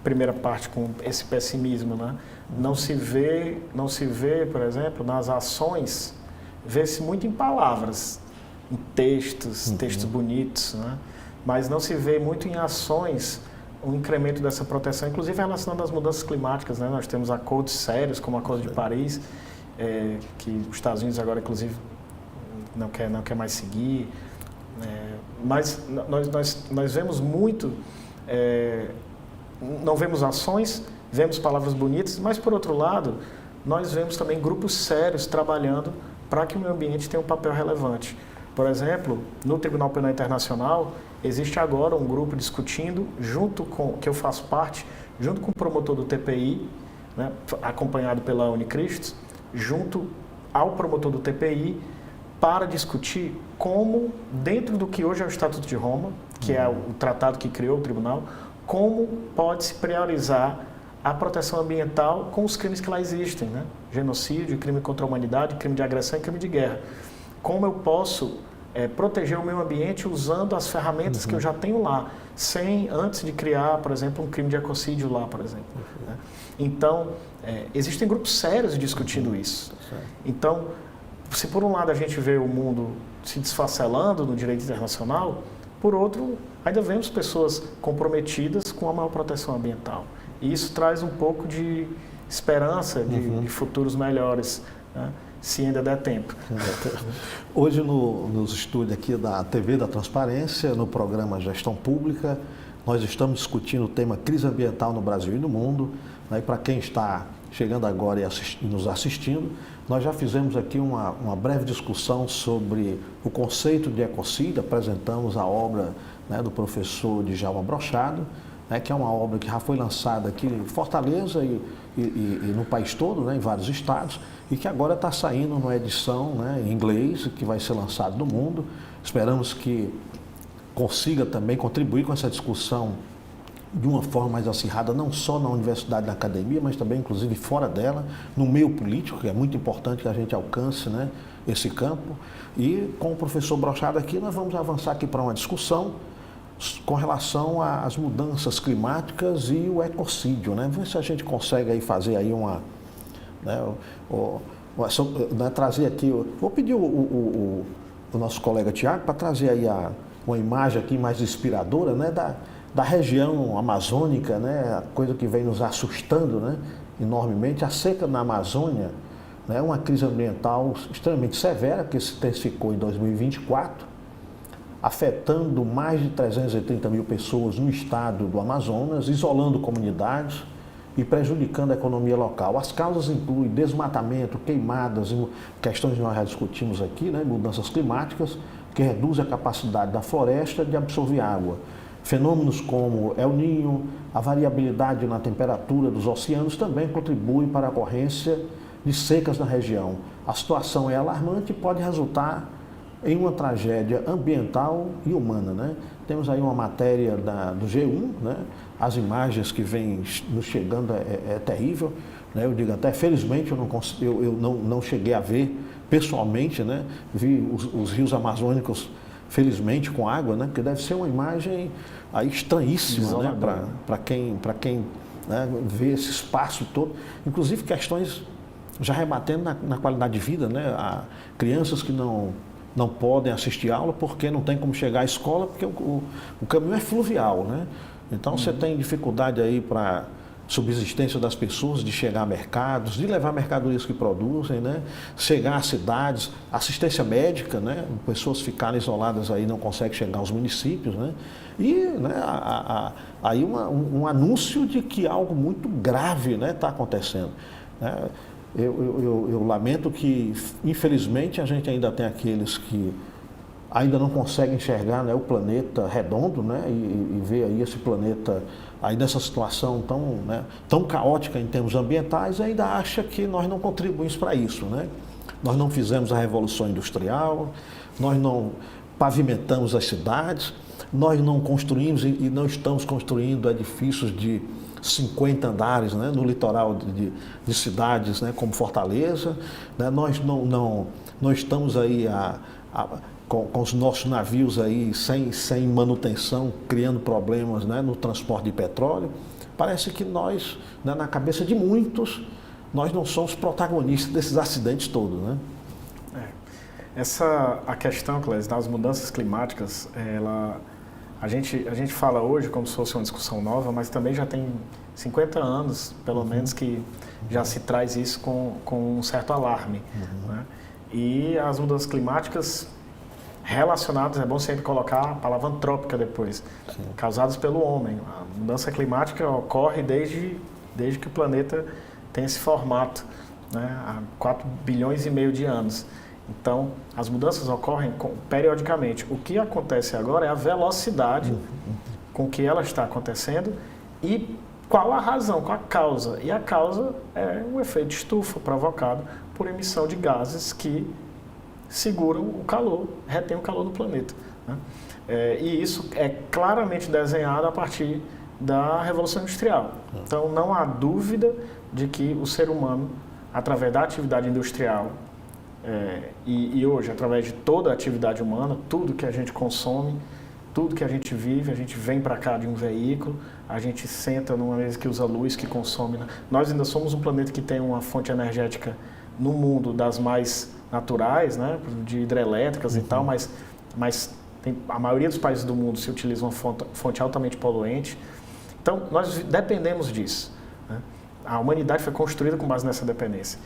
primeira parte com esse pessimismo, né? Não se vê, por exemplo, nas ações, vê-se muito em palavras, em textos bonitos, né? Mas não se vê muito em ações um incremento dessa proteção, inclusive relacionando às mudanças climáticas, né? Nós temos acordos sérios, como o Acordo de Paris, que os Estados Unidos agora, inclusive, não quer mais seguir. Mas nós vemos muito, não vemos ações, vemos palavras bonitas, mas, por outro lado, nós vemos também grupos sérios trabalhando para que o meio ambiente tenha um papel relevante. Por exemplo, no Tribunal Penal Internacional, existe agora um grupo discutindo, que eu faço parte, junto com o promotor do TPI, né, acompanhado pela Unicristos, junto ao promotor do TPI, para discutir como, dentro do que hoje é o Estatuto de Roma, que é o tratado que criou o tribunal, como pode-se priorizar a proteção ambiental com os crimes que lá existem, né? Genocídio, crime contra a humanidade, crime de agressão e crime de guerra. Como eu posso proteger o meio ambiente usando as ferramentas que eu já tenho lá, antes de criar, por exemplo, um crime de ecocídio lá, por exemplo. Né? Então, existem grupos sérios discutindo isso. Então, se por um lado a gente vê o mundo se desfacelando no direito internacional, por outro, ainda vemos pessoas comprometidas com a maior proteção ambiental. E isso traz um pouco de esperança de futuros melhores, né? Se ainda der tempo. Hoje, nos estúdios aqui da TV da Transparência, no programa Gestão Pública, nós estamos discutindo o tema crise ambiental no Brasil e no mundo, né? E para quem está chegando agora e nos assistindo, nós já fizemos aqui uma breve discussão sobre o conceito de ecocídio, apresentamos a obra, né, do professor Djalma Brochado, né, que é uma obra que já foi lançada aqui em Fortaleza e no país todo, né, em vários estados, e que agora está saindo numa edição, né, em inglês, que vai ser lançado no mundo. Esperamos que consiga também contribuir com essa discussão de uma forma mais acirrada, não só na universidade, na academia, mas também, inclusive, fora dela, no meio político, que é muito importante que a gente alcance, né, esse campo. E com o professor Brochado aqui, nós vamos avançar aqui para uma discussão com relação às mudanças climáticas e o ecocídio, né? Ver se a gente consegue aí fazer aí uma... Né, trazer aqui... Vou pedir o nosso colega Tiago para trazer aí uma imagem aqui mais inspiradora, né, da região amazônica, né, a coisa que vem nos assustando, né, enormemente, a seca na Amazônia, né, uma crise ambiental extremamente severa que se intensificou em 2024, afetando mais de 330 mil pessoas no estado do Amazonas, isolando comunidades e prejudicando a economia local. As causas incluem desmatamento, queimadas, questões que nós já discutimos aqui, né, mudanças climáticas, que reduzem a capacidade da floresta de absorver água. Fenômenos como El Niño, a variabilidade na temperatura dos oceanos também contribuem para a ocorrência de secas na região. A situação é alarmante e pode resultar em uma tragédia ambiental e humana, né? Temos aí uma matéria do G1, né? As imagens que vêm nos chegando é terrível, né? Eu digo até, felizmente, eu não cheguei a ver pessoalmente, né? Vi os rios amazônicos, felizmente, com água, né? Porque deve ser uma imagem aí estranhíssima, né? Para quem né, vê esse espaço todo, inclusive questões já rebatendo na qualidade de vida, né? Há crianças que não podem assistir aula porque não tem como chegar à escola, porque o caminho é fluvial, né? Então você tem dificuldade aí para subsistência das pessoas, de chegar a mercados, de levar mercadorias que produzem, né? Chegar às cidades, assistência médica, né? Pessoas ficarem isoladas aí não conseguem chegar aos municípios, né? E né, aí um anúncio de que algo muito grave, né, está acontecendo, né? Eu lamento que, infelizmente, a gente ainda tem aqueles que ainda não conseguem enxergar, né, o planeta redondo, né, e ver aí esse planeta aí nessa situação tão caótica em termos ambientais, ainda acha que nós não contribuímos para isso, né? Nós não fizemos a Revolução Industrial, nós não pavimentamos as cidades, nós não construímos e não estamos construindo edifícios de 50 andares, né, no litoral de cidades, né, como Fortaleza, né? Nós não estamos aí com os nossos navios aí sem manutenção, criando problemas, né, no transporte de petróleo. Parece que nós, né, na cabeça de muitos, nós não somos protagonistas desses acidentes todos, né? A questão, Clésio, das mudanças climáticas, a gente fala hoje como se fosse uma discussão nova, mas também já tem 50 anos, pelo menos, que já se traz isso com um certo alarme, né? E as mudanças climáticas relacionadas, é bom sempre colocar a palavra antrópica depois, causadas pelo homem. A mudança climática ocorre desde que o planeta tem esse formato, né, há 4 bilhões e meio de anos. Então, as mudanças ocorrem periodicamente. O que acontece agora é a velocidade com que ela está acontecendo e qual a razão, qual a causa. E a causa é o efeito estufa provocado por emissão de gases que seguram o calor, retém o calor do planeta, né? E isso é claramente desenhado a partir da Revolução Industrial. Então, não há dúvida de que o ser humano, através da atividade industrial, e hoje, através de toda a atividade humana, tudo que a gente consome, tudo que a gente vive, a gente vem para cá de um veículo, a gente senta numa mesa que usa luz, que consome. Nós ainda somos um planeta que tem uma fonte energética no mundo das mais naturais, né, de hidrelétricas e tal, mas a maioria dos países do mundo se utiliza uma fonte altamente poluente. Então, nós dependemos disso, né? A humanidade foi construída com base nessa dependência.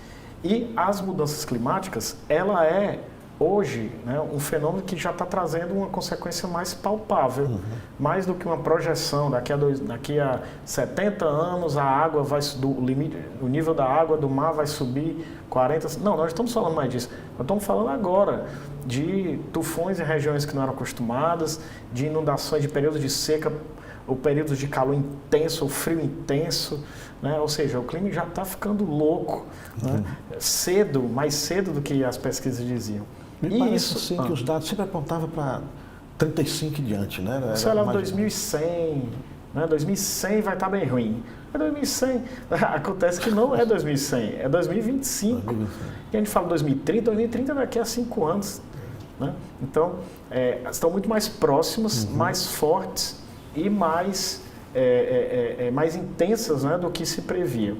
E as mudanças climáticas, ela é, hoje, né, um fenômeno que já está trazendo uma consequência mais palpável, mais do que uma projeção. Daqui a 70 anos, a água o nível da água do mar vai subir 40... Não, nós estamos falando mais disso. Nós estamos falando agora de tufões em regiões que não eram acostumadas, de inundações, de períodos de seca, ou períodos de calor intenso, ou frio intenso, né? Ou seja, o clima já está ficando louco, né? Mais cedo do que as pesquisas diziam. Me parece assim que os dados sempre apontavam para 35 e diante, né? Você olhava 2100, né? 2100 vai estar bem ruim. É 2100. Acontece que não é 2100, é 2025. E a gente fala 2030 daqui a 5 anos. Né? Então, estão muito mais próximas, mais fortes e mais intensas, né, do que se previa.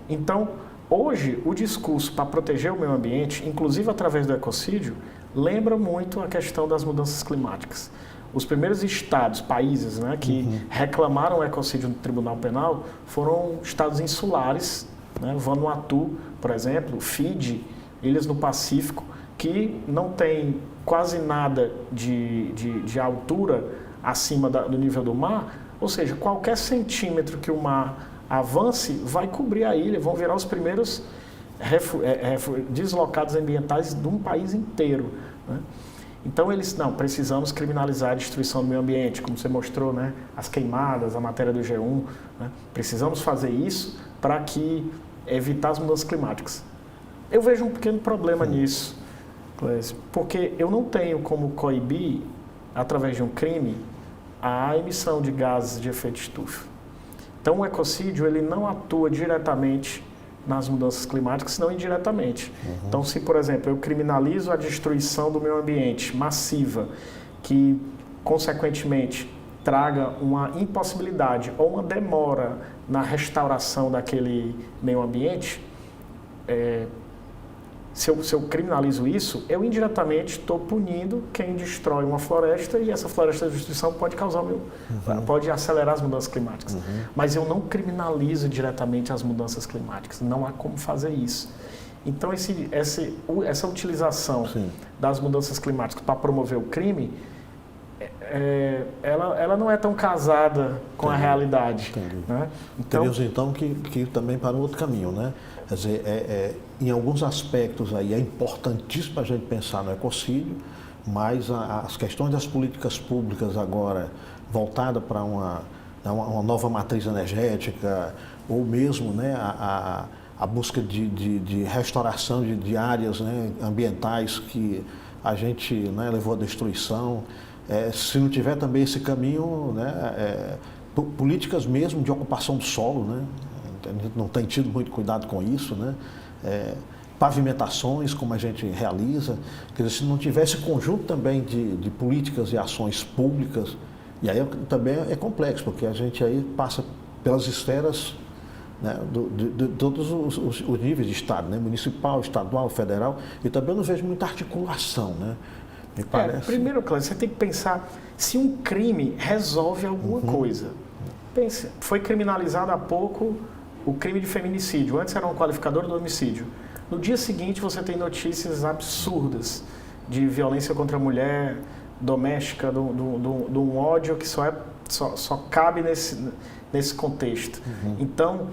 Então, hoje, o discurso para proteger o meio ambiente, inclusive através do ecocídio, lembra muito a questão das mudanças climáticas. Os primeiros estados, países, né, que reclamaram o ecocídio no Tribunal Penal foram estados insulares, né, Vanuatu, por exemplo, Fiji, ilhas no Pacífico, que não tem quase nada de altura acima do nível do mar, ou seja, qualquer centímetro que o mar avance vai cobrir a ilha, vão virar os primeiros deslocados ambientais de um país inteiro. Né? Então eles, não, precisamos criminalizar a destruição do meio ambiente, como você mostrou, né? As queimadas, a matéria do G1, né? Precisamos fazer isso para evitar as mudanças climáticas. Eu vejo um pequeno problema nisso, Clécio, porque eu não tenho como coibir, através de um crime, a emissão de gases de efeito estufa. Então o ecocídio ele não atua diretamente nas mudanças climáticas, senão indiretamente. Então, se, por exemplo, eu criminalizo a destruição do meio ambiente massiva, que, consequentemente, traga uma impossibilidade ou uma demora na restauração daquele meio ambiente, se eu criminalizo isso, eu indiretamente estou punindo quem destrói uma floresta e essa floresta de destruição pode causar pode acelerar as mudanças climáticas. Mas eu não criminalizo diretamente as mudanças climáticas, não há como fazer isso. Então essa utilização das mudanças climáticas para promover o crime, ela não é tão casada com a realidade. Né? Então, teríamos então que ir também para um outro caminho, né? Quer dizer, em alguns aspectos aí é importantíssimo a gente pensar no ecocídio, mas as questões das políticas públicas agora voltadas para uma nova matriz energética, ou mesmo, né, a busca de restauração de áreas, né, ambientais que a gente, né, levou à destruição, se não tiver também esse caminho, né, políticas mesmo de ocupação do solo, né? A gente não tem tido muito cuidado com isso, né? Pavimentações, como a gente realiza, quer dizer, se não tivesse conjunto também de políticas e ações públicas, e aí também é complexo, porque a gente aí passa pelas esferas, né, de todos os níveis de Estado, né? Municipal, estadual, federal, e também eu não vejo muita articulação, né? Me parece. Primeiro, Cláudio, você tem que pensar se um crime resolve alguma coisa. Pense, foi criminalizado há pouco o crime de feminicídio. Antes era um qualificador do homicídio. No dia seguinte você tem notícias absurdas de violência contra a mulher, doméstica, de um ódio que só cabe nesse contexto. Então,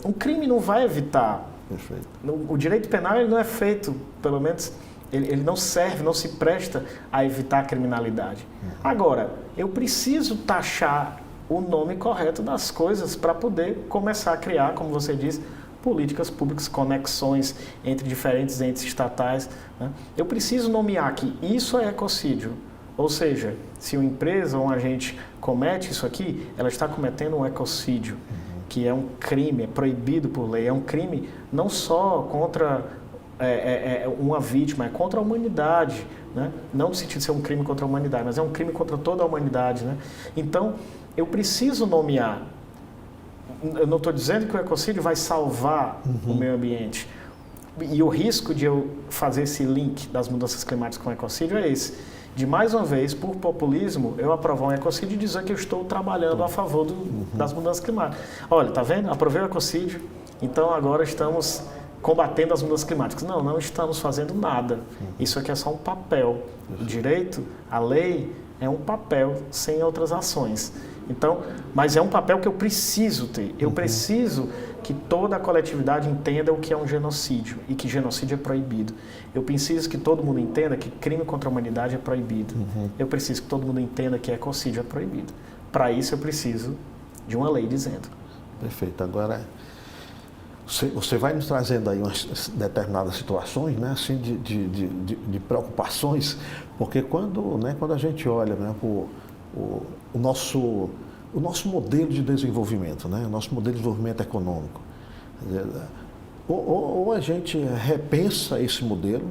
um crime não vai evitar. Perfeito. O direito penal ele não é feito, pelo menos, ele não serve, não se presta a evitar a criminalidade. Agora, eu preciso taxar o nome correto das coisas para poder começar a criar, como você disse, políticas públicas, conexões entre diferentes entes estatais. Né? Eu preciso nomear que isso é ecocídio. Ou seja, se uma empresa ou um agente comete isso aqui, ela está cometendo um ecocídio, que é um crime, é proibido por lei. É um crime não só contra uma vítima, é contra a humanidade. Né? Não no sentido de ser um crime contra a humanidade, mas é um crime contra toda a humanidade. Né? Então, eu preciso nomear. Eu não estou dizendo que o ecocídio vai salvar o meio ambiente. E o risco de eu fazer esse link das mudanças climáticas com o ecocídio é esse. De, mais uma vez, por populismo, eu aprovar um ecocídio e dizer que eu estou trabalhando a favor das mudanças climáticas. Olha, tá vendo? Aprovei o ecocídio, então agora estamos combatendo as mudanças climáticas. Não, não estamos fazendo nada. Isso aqui é só um papel. O direito, a lei, é um papel sem outras ações. Então, mas é um papel que eu preciso ter. Eu preciso que toda a coletividade entenda o que é um genocídio e que genocídio é proibido. Eu preciso que todo mundo entenda que crime contra a humanidade é proibido. Eu preciso que todo mundo entenda que ecocídio é proibido. Para isso eu preciso de uma lei dizendo. Perfeito. Agora, você vai nos trazendo aí umas determinadas situações, né, assim, de preocupações, porque quando a gente olha, né, o o nosso modelo de desenvolvimento, né? O nosso modelo de desenvolvimento econômico. Ou a gente repensa esse modelo,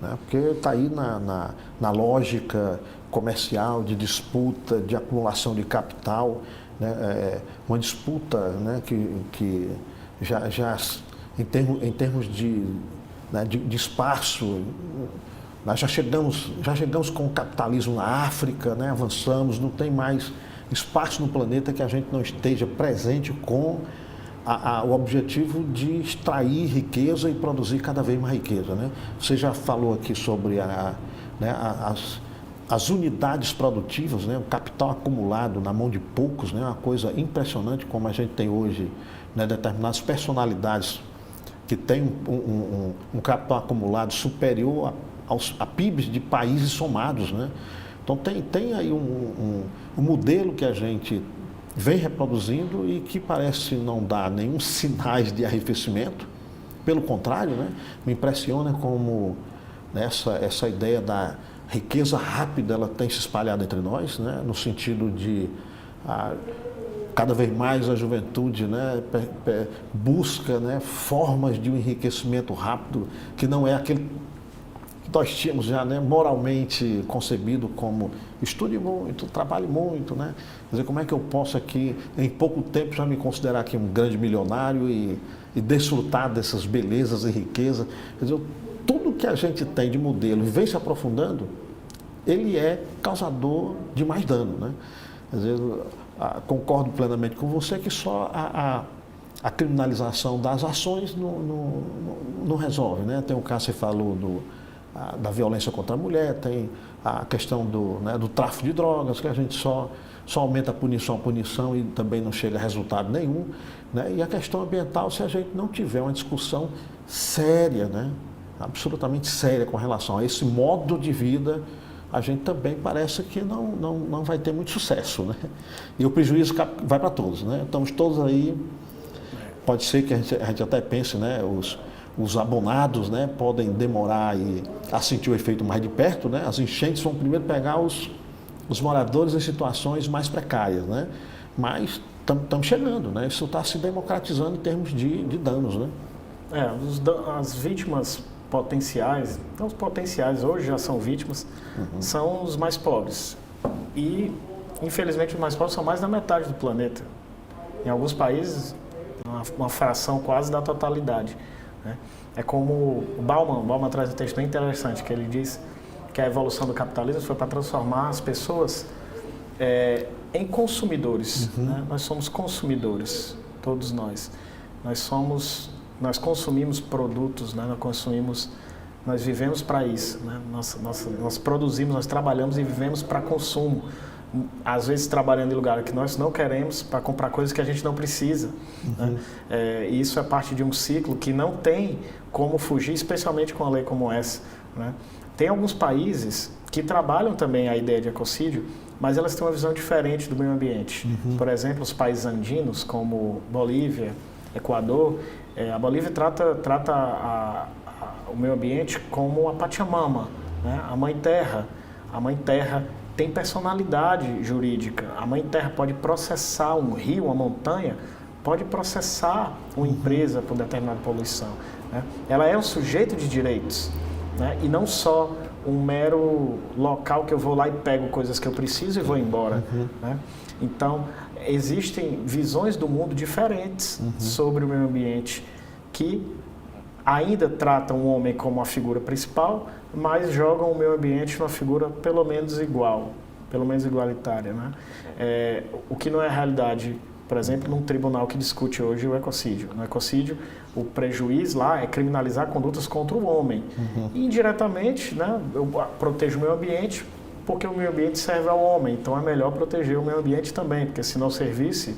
né? Porque está aí na lógica comercial, de disputa, de acumulação de capital, né? Uma disputa, né? que já em termos de, né? de espaço, nós já chegamos com o capitalismo na África, né? Avançamos, não tem mais espaço no planeta que a gente não esteja presente com o objetivo de extrair riqueza e produzir cada vez mais riqueza, né? Você já falou aqui sobre né, as unidades produtivas, né? O capital acumulado na mão de poucos, né? Uma coisa impressionante como a gente tem hoje, né? Determinadas personalidades que têm um capital acumulado superior a PIBs de países somados, né? Então tem aí um modelo que a gente vem reproduzindo e que parece não dar nenhum sinais de arrefecimento. Pelo contrário, né? Me impressiona como essa ideia da riqueza rápida ela tem se espalhado entre nós, né? No sentido de cada vez mais a juventude, né? Busca, né? Formas de um enriquecimento rápido que não é aquele que nós tínhamos já, né? Moralmente concebido como estude muito, trabalhe muito, né? Quer dizer, como é que eu posso aqui, em pouco tempo, já me considerar aqui um grande milionário e desfrutar dessas belezas e riquezas? Quer dizer, tudo que a gente tem de modelo e vem se aprofundando, ele é causador de mais dano, né? Quer dizer, concordo plenamente com você que só a criminalização das ações não resolve, né? Tem o caso que você falou da violência contra a mulher, tem a questão do tráfico de drogas, que a gente só aumenta a punição e também não chega a resultado nenhum, né? E a questão ambiental, se a gente não tiver uma discussão séria, né? Absolutamente séria com relação a esse modo de vida, a gente também parece que não vai ter muito sucesso, né? E o prejuízo vai para todos, né? Estamos todos aí, pode ser que a gente até pense, né? Os abonados, né, podem demorar a sentir o efeito mais de perto, né? As enchentes vão primeiro pegar os moradores em situações mais precárias, né? Mas estamos chegando, né? Isso está se democratizando em termos de danos, né? As vítimas potenciais, não os potenciais, hoje já são vítimas, são os mais pobres. E, infelizmente, os mais pobres são mais da metade do planeta. Em alguns países, uma fração quase da totalidade. É como o Bauman traz um texto bem interessante, que ele diz que a evolução do capitalismo foi para transformar as pessoas em consumidores. Né? Nós somos consumidores, todos nós. Nós consumimos produtos, né? Nós vivemos para isso. Né? Nós produzimos, nós trabalhamos e vivemos para consumo. Às vezes trabalhando em lugares que nós não queremos para comprar coisas que a gente não precisa. Né? E isso é parte de um ciclo que não tem como fugir, especialmente com uma lei como essa. Né? Tem alguns países que trabalham também a ideia de ecocídio, mas elas têm uma visão diferente do meio ambiente. Por exemplo, os países andinos, como Bolívia, Equador, a Bolívia trata o meio ambiente como a Pachamama, né? A Mãe Terra. A Mãe Terra tem personalidade jurídica. A Mãe Terra pode processar um rio, uma montanha, pode processar uma empresa por determinada poluição. Né? Ela é um sujeito de direitos, né? E não só um mero local que eu vou lá e pego coisas que eu preciso e vou embora. Né? Então, existem visões do mundo diferentes sobre o meio ambiente que ainda tratam o homem como a figura principal, mas jogam o meio ambiente numa figura pelo menos igual, pelo menos igualitária. Né? O que não é a realidade, por exemplo, num tribunal que discute hoje o ecocídio. No ecocídio, o prejuízo lá é criminalizar condutas contra o homem. E, indiretamente, né, eu protejo o meio ambiente porque o meio ambiente serve ao homem, então é melhor proteger o meio ambiente também, porque se não servisse,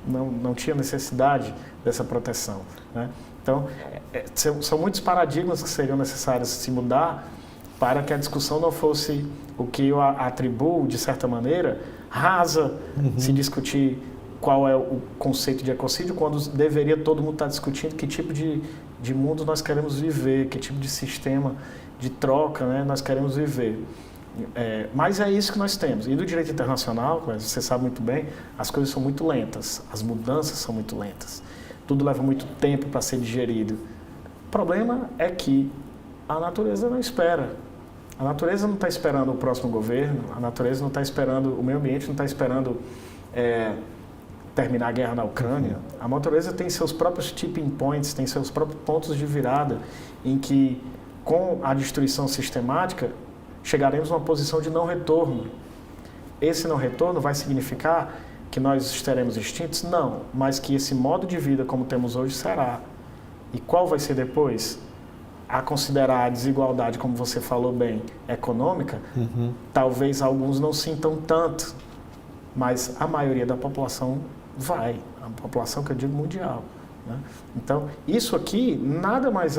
não tinha necessidade dessa proteção. Né? Então, são muitos paradigmas que seriam necessários se mudar para que a discussão não fosse o que eu atribuo, de certa maneira, rasa, se discutir qual é o conceito de ecocídio, quando deveria todo mundo estar discutindo que tipo de mundo nós queremos viver, que tipo de sistema de troca, né, nós queremos viver. Mas é isso que nós temos. E do direito internacional, você sabe muito bem, as coisas são muito lentas, as mudanças são muito lentas. Tudo leva muito tempo para ser digerido. O problema é que a natureza não espera. A natureza não está esperando o próximo governo, a natureza não está esperando, o meio ambiente não está esperando terminar a guerra na Ucrânia. A natureza tem seus próprios tipping points, tem seus próprios pontos de virada, em que, com a destruição sistemática, chegaremos a uma posição de não retorno. Esse não retorno vai significar que nós estaremos extintos? Não, mas que esse modo de vida como temos hoje será. E qual vai ser depois? A considerar a desigualdade, como você falou bem, econômica, talvez alguns não sintam tanto, mas a maioria da população vai, a população que eu digo mundial. Né? Então, isso aqui nada mais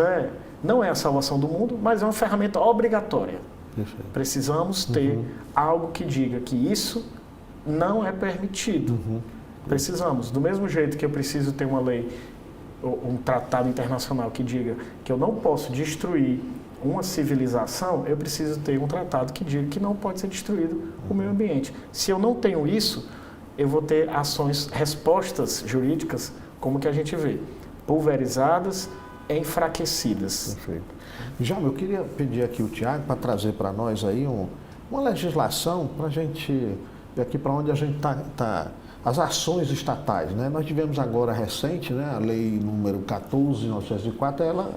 não é a salvação do mundo, mas é uma ferramenta obrigatória. Perfeito. Precisamos ter algo que diga que isso não é permitido. Precisamos, do mesmo jeito que eu preciso ter uma lei, um tratado internacional que diga que eu não posso destruir uma civilização, eu preciso ter um tratado que diga que não pode ser destruído o meio ambiente. Se eu não tenho isso, eu vou ter respostas jurídicas, como que a gente vê, pulverizadas, enfraquecidas. Perfeito. Djalma, eu queria pedir aqui o Tiago para trazer para nós aí uma legislação para a gente ver aqui para onde a gente está. As ações estatais, né? Nós tivemos agora recente, né, a lei número 14.904, ela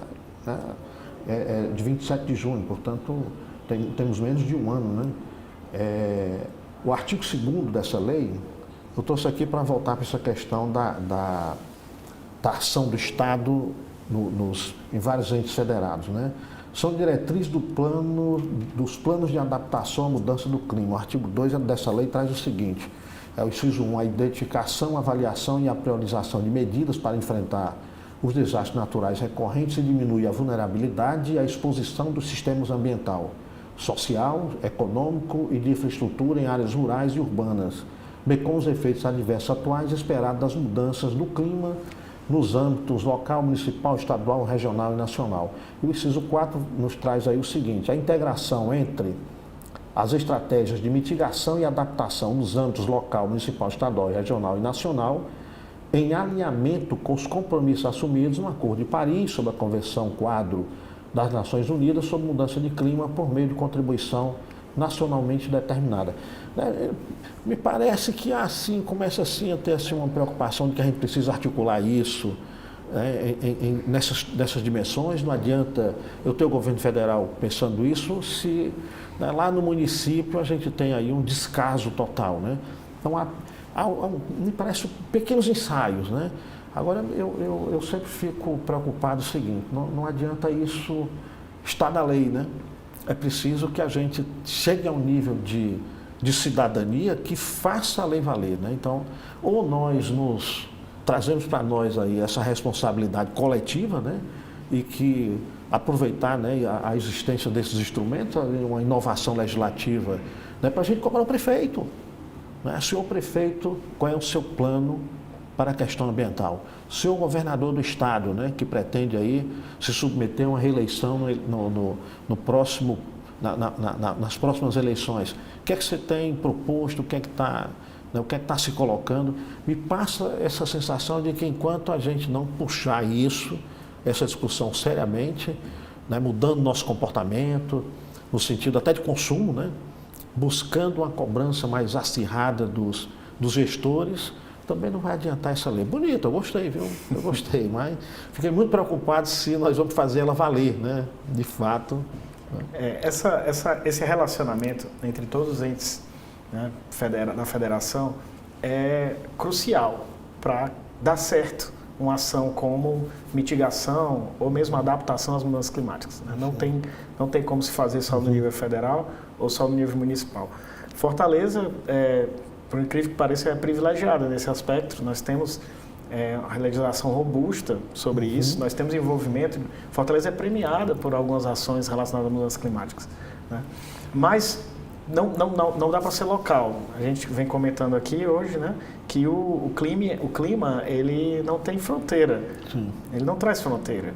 é de 27 de junho, portanto, temos menos de um ano. Né? O artigo 2º dessa lei, eu trouxe aqui para voltar para essa questão da ação do Estado em vários entes federados. Né? São diretrizes dos planos de adaptação à mudança do clima. O artigo 2 dessa lei traz o seguinte: o inciso 1, a identificação, avaliação e a priorização de medidas para enfrentar os desastres naturais recorrentes e diminuir a vulnerabilidade e a exposição dos sistemas ambiental, social, econômico e de infraestrutura em áreas rurais e urbanas, bem como os efeitos adversos atuais esperados das mudanças do clima nos âmbitos local, municipal, estadual, regional e nacional. E o inciso 4 nos traz aí o seguinte: a integração entre as estratégias de mitigação e adaptação nos âmbitos local, municipal, estadual, regional e nacional, em alinhamento com os compromissos assumidos no Acordo de Paris sobre a Convenção Quadro das Nações Unidas sobre Mudança de Clima por meio de contribuição nacionalmente determinada. Me parece que assim começa assim a ter assim, uma preocupação de que a gente precisa articular isso nessas dimensões. Não adianta eu ter o governo federal pensando isso se lá no município a gente tem aí um descaso total. Né? Então, me parece pequenos ensaios. Né? Agora, eu sempre fico preocupado o seguinte: não adianta isso estar na lei. Né? É preciso que a gente chegue a um nível de cidadania que faça a lei valer. Né? Então, ou nós trazemos para nós aí essa responsabilidade coletiva, né? E que aproveitar, né, a existência desses instrumentos, uma inovação legislativa, né, para a gente cobrar o prefeito. Né? Senhor prefeito, qual é o seu plano para a questão ambiental? Senhor governador do estado, né, que pretende aí se submeter a uma reeleição nas próximas eleições, o que é que você tem proposto, o que é que está se colocando? Me passa essa sensação de que enquanto a gente não puxar essa discussão seriamente, né, mudando nosso comportamento, no sentido até de consumo, né, buscando uma cobrança mais acirrada dos gestores, também não vai adiantar essa lei. Bonita, eu gostei, viu? Eu gostei, mas fiquei muito preocupado se nós vamos fazer ela valer, né, de fato. Esse relacionamento entre todos os entes, né, da federação é crucial para dar certo uma ação como mitigação ou mesmo adaptação às mudanças climáticas. Né? Não tem como se fazer só no nível federal ou só no nível municipal. Fortaleza, por incrível que pareça, é privilegiada nesse aspecto. Nós temos a legislação robusta sobre isso, nós temos envolvimento. Fortaleza é premiada por algumas ações relacionadas às mudanças climáticas. Né? Mas não dá para ser local. A gente vem comentando aqui hoje, né, que o clima ele não tem fronteira. Sim. Ele não traz fronteira.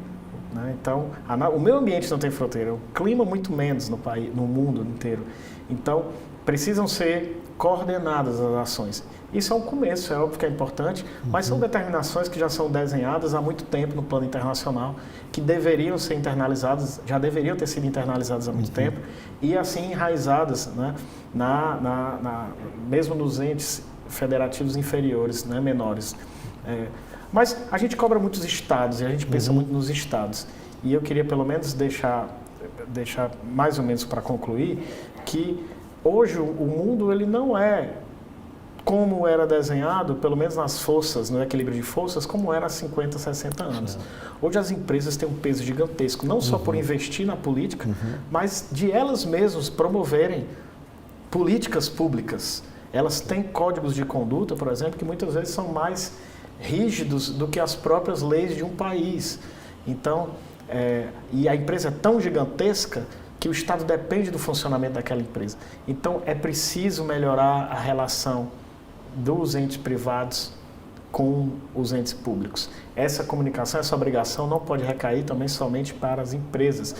né? Então, o meio ambiente não tem fronteira, o clima muito menos no país, no mundo inteiro. Então, precisam ser coordenadas as ações. Isso é um começo, é óbvio que é importante, mas são determinações que já são desenhadas há muito tempo no plano internacional, que deveriam ser internalizadas, já deveriam ter sido internalizadas há muito tempo, e assim enraizadas, né, mesmo nos entes federativos inferiores, né, menores. Mas a gente cobra muitos estados e a gente pensa muito nos estados. E eu queria pelo menos deixar mais ou menos para concluir que hoje o mundo ele não é como era desenhado, pelo menos nas forças, no equilíbrio de forças, como era há 50, 60 anos. Hoje as empresas têm um peso gigantesco, não só por investir na política, mas de elas mesmas promoverem políticas públicas. Elas têm códigos de conduta, por exemplo, que muitas vezes são mais rígidos do que as próprias leis de um país. Então, e a empresa é tão gigantesca que o Estado depende do funcionamento daquela empresa. Então, é preciso melhorar a relação dos entes privados com os entes públicos. Essa comunicação, essa obrigação não pode recair também somente para as empresas,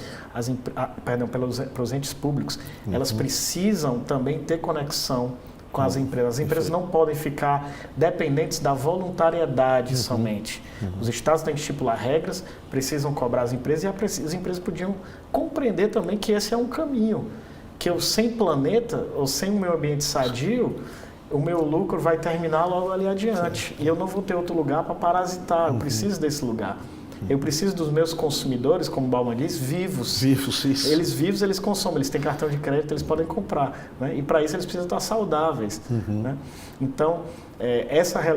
para os entes públicos. Elas precisam também ter conexão com as empresas. As empresas não podem ficar dependentes da voluntariedade somente. Os estados têm que estipular regras, precisam cobrar as empresas e as empresas podiam compreender também que esse é um caminho, que eu sem planeta ou sem o meu ambiente sadio, o meu lucro vai terminar logo ali adiante. E eu não vou ter outro lugar para parasitar, eu preciso desse lugar. Eu preciso dos meus consumidores, como o Bauman diz, vivos. Isso. Eles vivos, eles consomem, eles têm cartão de crédito, eles podem comprar. Né? E para isso eles precisam estar saudáveis. Né? Então,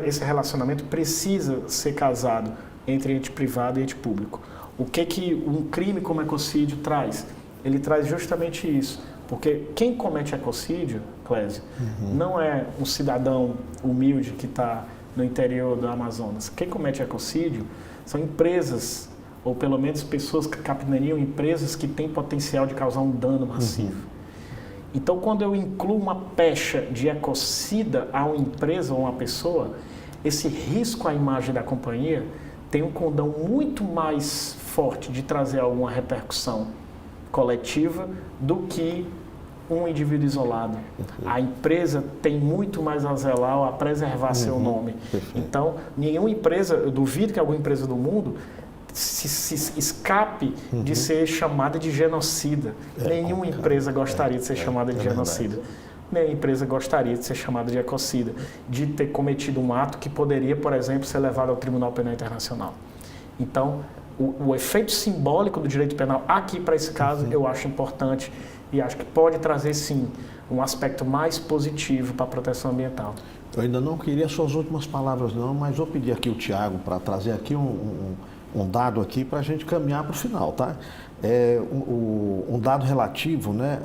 esse relacionamento precisa ser casado entre ente privado e ente público. O que um crime como ecocídio traz? Ele traz justamente isso. Porque quem comete ecocídio, Clésio, não é um cidadão humilde que está no interior do Amazonas. Quem comete ecocídio são empresas, ou pelo menos pessoas que capitaniam empresas que têm potencial de causar um dano massivo. Então, quando eu incluo uma pecha de ecocida a uma empresa ou uma pessoa, esse risco à imagem da companhia tem um condão muito mais forte de trazer alguma repercussão coletiva do que um indivíduo isolado. A empresa tem muito mais a zelar, a preservar seu nome. Então, nenhuma empresa, eu duvido que alguma empresa do mundo se escape de ser chamada de genocida. Nenhuma empresa gostaria de ser chamada de genocida. Nenhuma empresa gostaria de ser chamada de ecocida, de ter cometido um ato que poderia, por exemplo, ser levado ao Tribunal Penal Internacional. Então, o efeito simbólico do direito penal aqui para esse caso eu acho importante e acho que pode trazer sim um aspecto mais positivo para a proteção ambiental. Eu ainda não queria suas últimas palavras não, mas vou pedir aqui o Tiago para trazer aqui um dado aqui para a gente caminhar para o final, tá? Um dado relativo, né,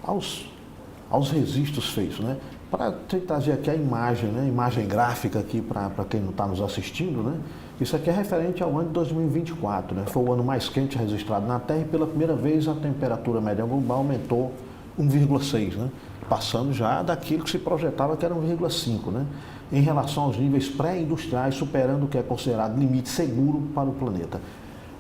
aos registros feitos, né? Para trazer aqui a imagem, né, imagem gráfica aqui para quem não está nos assistindo, né? Isso aqui é referente ao ano de 2024, né? Foi o ano mais quente registrado na Terra e pela primeira vez a temperatura média global aumentou 1,6, né? Passando já daquilo que se projetava que era 1,5, né? Em relação aos níveis pré-industriais, superando o que é considerado limite seguro para o planeta.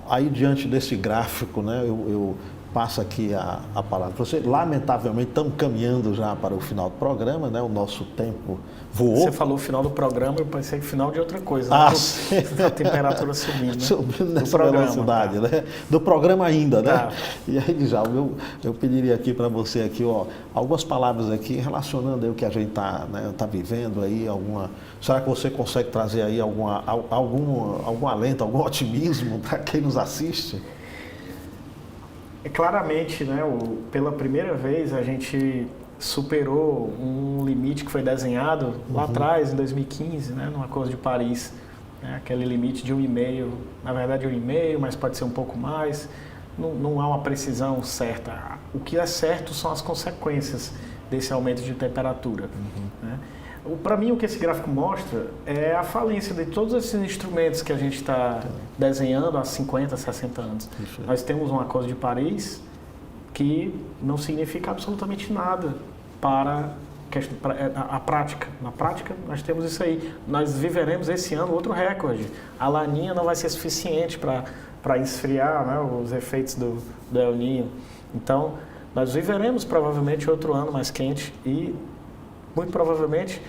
Aí, diante desse gráfico, né, eu passo aqui a palavra para você. Lamentavelmente, estamos caminhando já para o final do programa, né? O nosso tempo voou. Você falou o final do programa, eu pensei que final de outra coisa. Né? A temperatura subindo. Né? Subindo nessa velocidade, né? Do programa ainda, né? Tá. E aí, já, eu pediria aqui para você aqui, ó, algumas palavras aqui relacionando aí o que a gente está, né, vivendo aí, será que você consegue trazer aí algum alento, algum otimismo para quem nos assiste? Claramente, né, pela primeira vez a gente superou um limite que foi desenhado lá atrás, em 2015, né, no Acordo de Paris, né, aquele limite de 1,5, na verdade 1,5, mas pode ser um pouco mais, não há uma precisão certa. O que é certo são as consequências desse aumento de temperatura. Né? Para mim, o que esse gráfico mostra é a falência de todos esses instrumentos que a gente está desenhando há 50, 60 anos. Nós temos um Acordo de Paris que não significa absolutamente nada para a prática. Na prática, nós temos isso aí. Nós viveremos esse ano outro recorde. A Laninha não vai ser suficiente para esfriar, né, os efeitos do El Niño. Então, nós viveremos provavelmente outro ano mais quente e, muito provavelmente,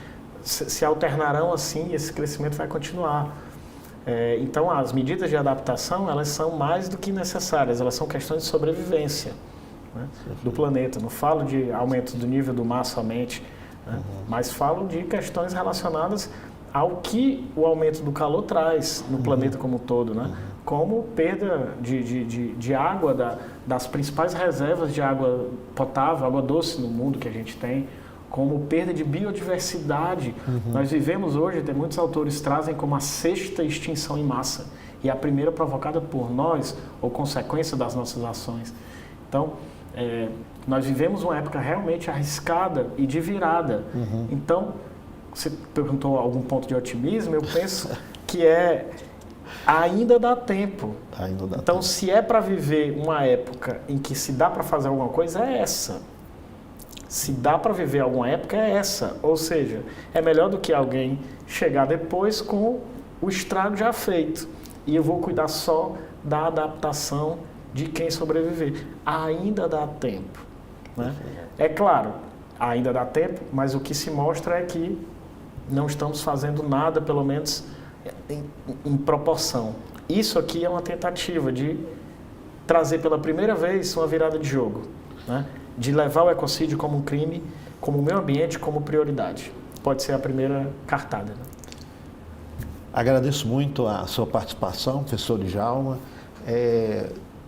se alternarão assim e esse crescimento vai continuar. Então, as medidas de adaptação, elas são mais do que necessárias, elas são questões de sobrevivência, né, do planeta. Não falo de aumento do nível do mar somente, né, mas falo de questões relacionadas ao que o aumento do calor traz no planeta como um todo, né, como perda de água, das principais reservas de água potável, água doce no mundo que a gente tem, como perda de biodiversidade. Nós vivemos hoje, tem muitos autores trazem como a 6ª extinção em massa, e a primeira provocada por nós, ou consequência das nossas ações. Então, nós vivemos uma época realmente arriscada e de virada. Então, você perguntou algum ponto de otimismo, eu penso que ainda dá tempo. Então, se é para viver uma época em que se dá para fazer alguma coisa, é essa. Se dá para viver alguma época, é essa. Ou seja, é melhor do que alguém chegar depois com o estrago já feito. E eu vou cuidar só da adaptação de quem sobreviver. Ainda dá tempo, né? É claro, ainda dá tempo, mas o que se mostra é que não estamos fazendo nada, pelo menos em proporção. Isso aqui é uma tentativa de trazer pela primeira vez uma virada de jogo, né? De levar o ecocídio como um crime, como o meio ambiente, como prioridade. Pode ser a primeira cartada, né? Agradeço muito a sua participação, professor Djalma.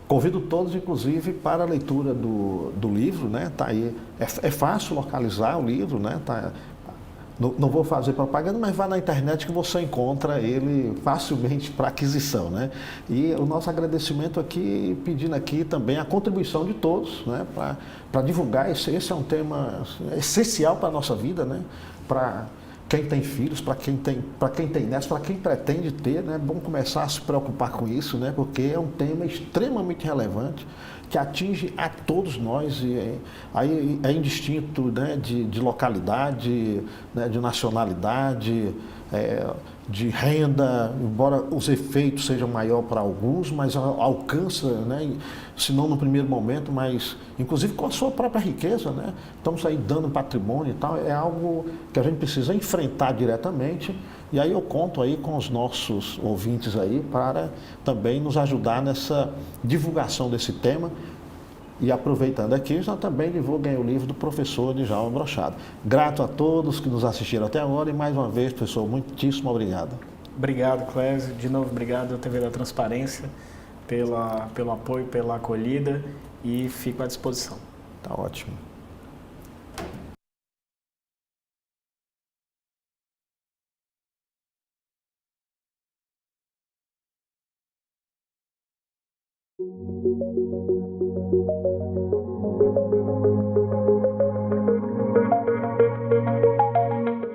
Convido todos, inclusive, para a leitura do livro, né? Tá aí. É fácil localizar o livro, né? Não vou fazer propaganda, mas vá na internet que você encontra ele facilmente para aquisição, né? E o nosso agradecimento aqui, pedindo aqui também a contribuição de todos, né? Para divulgar, esse é um tema essencial para a nossa vida, né? Para quem tem filhos, para quem tem netos, para quem pretende ter, né? Vamos começar a se preocupar com isso, né? Porque é um tema extremamente relevante, que atinge a todos nós, e aí é indistinto, né, de localidade, né, de nacionalidade, de renda, embora os efeitos sejam maiores para alguns, mas alcança, né, se não no primeiro momento, mas inclusive com a sua própria riqueza, né? Estamos aí dando patrimônio e tal, é algo que a gente precisa enfrentar diretamente. E aí eu conto aí com os nossos ouvintes aí para também nos ajudar nessa divulgação desse tema. E aproveitando aqui, já também divulguem o livro do professor Djalma Brochado. Grato a todos que nos assistiram até agora e mais uma vez, professor, muitíssimo obrigado. Obrigado, Clésio. De novo, obrigado à TV da Transparência pelo apoio, pela acolhida, e fico à disposição. Tá ótimo.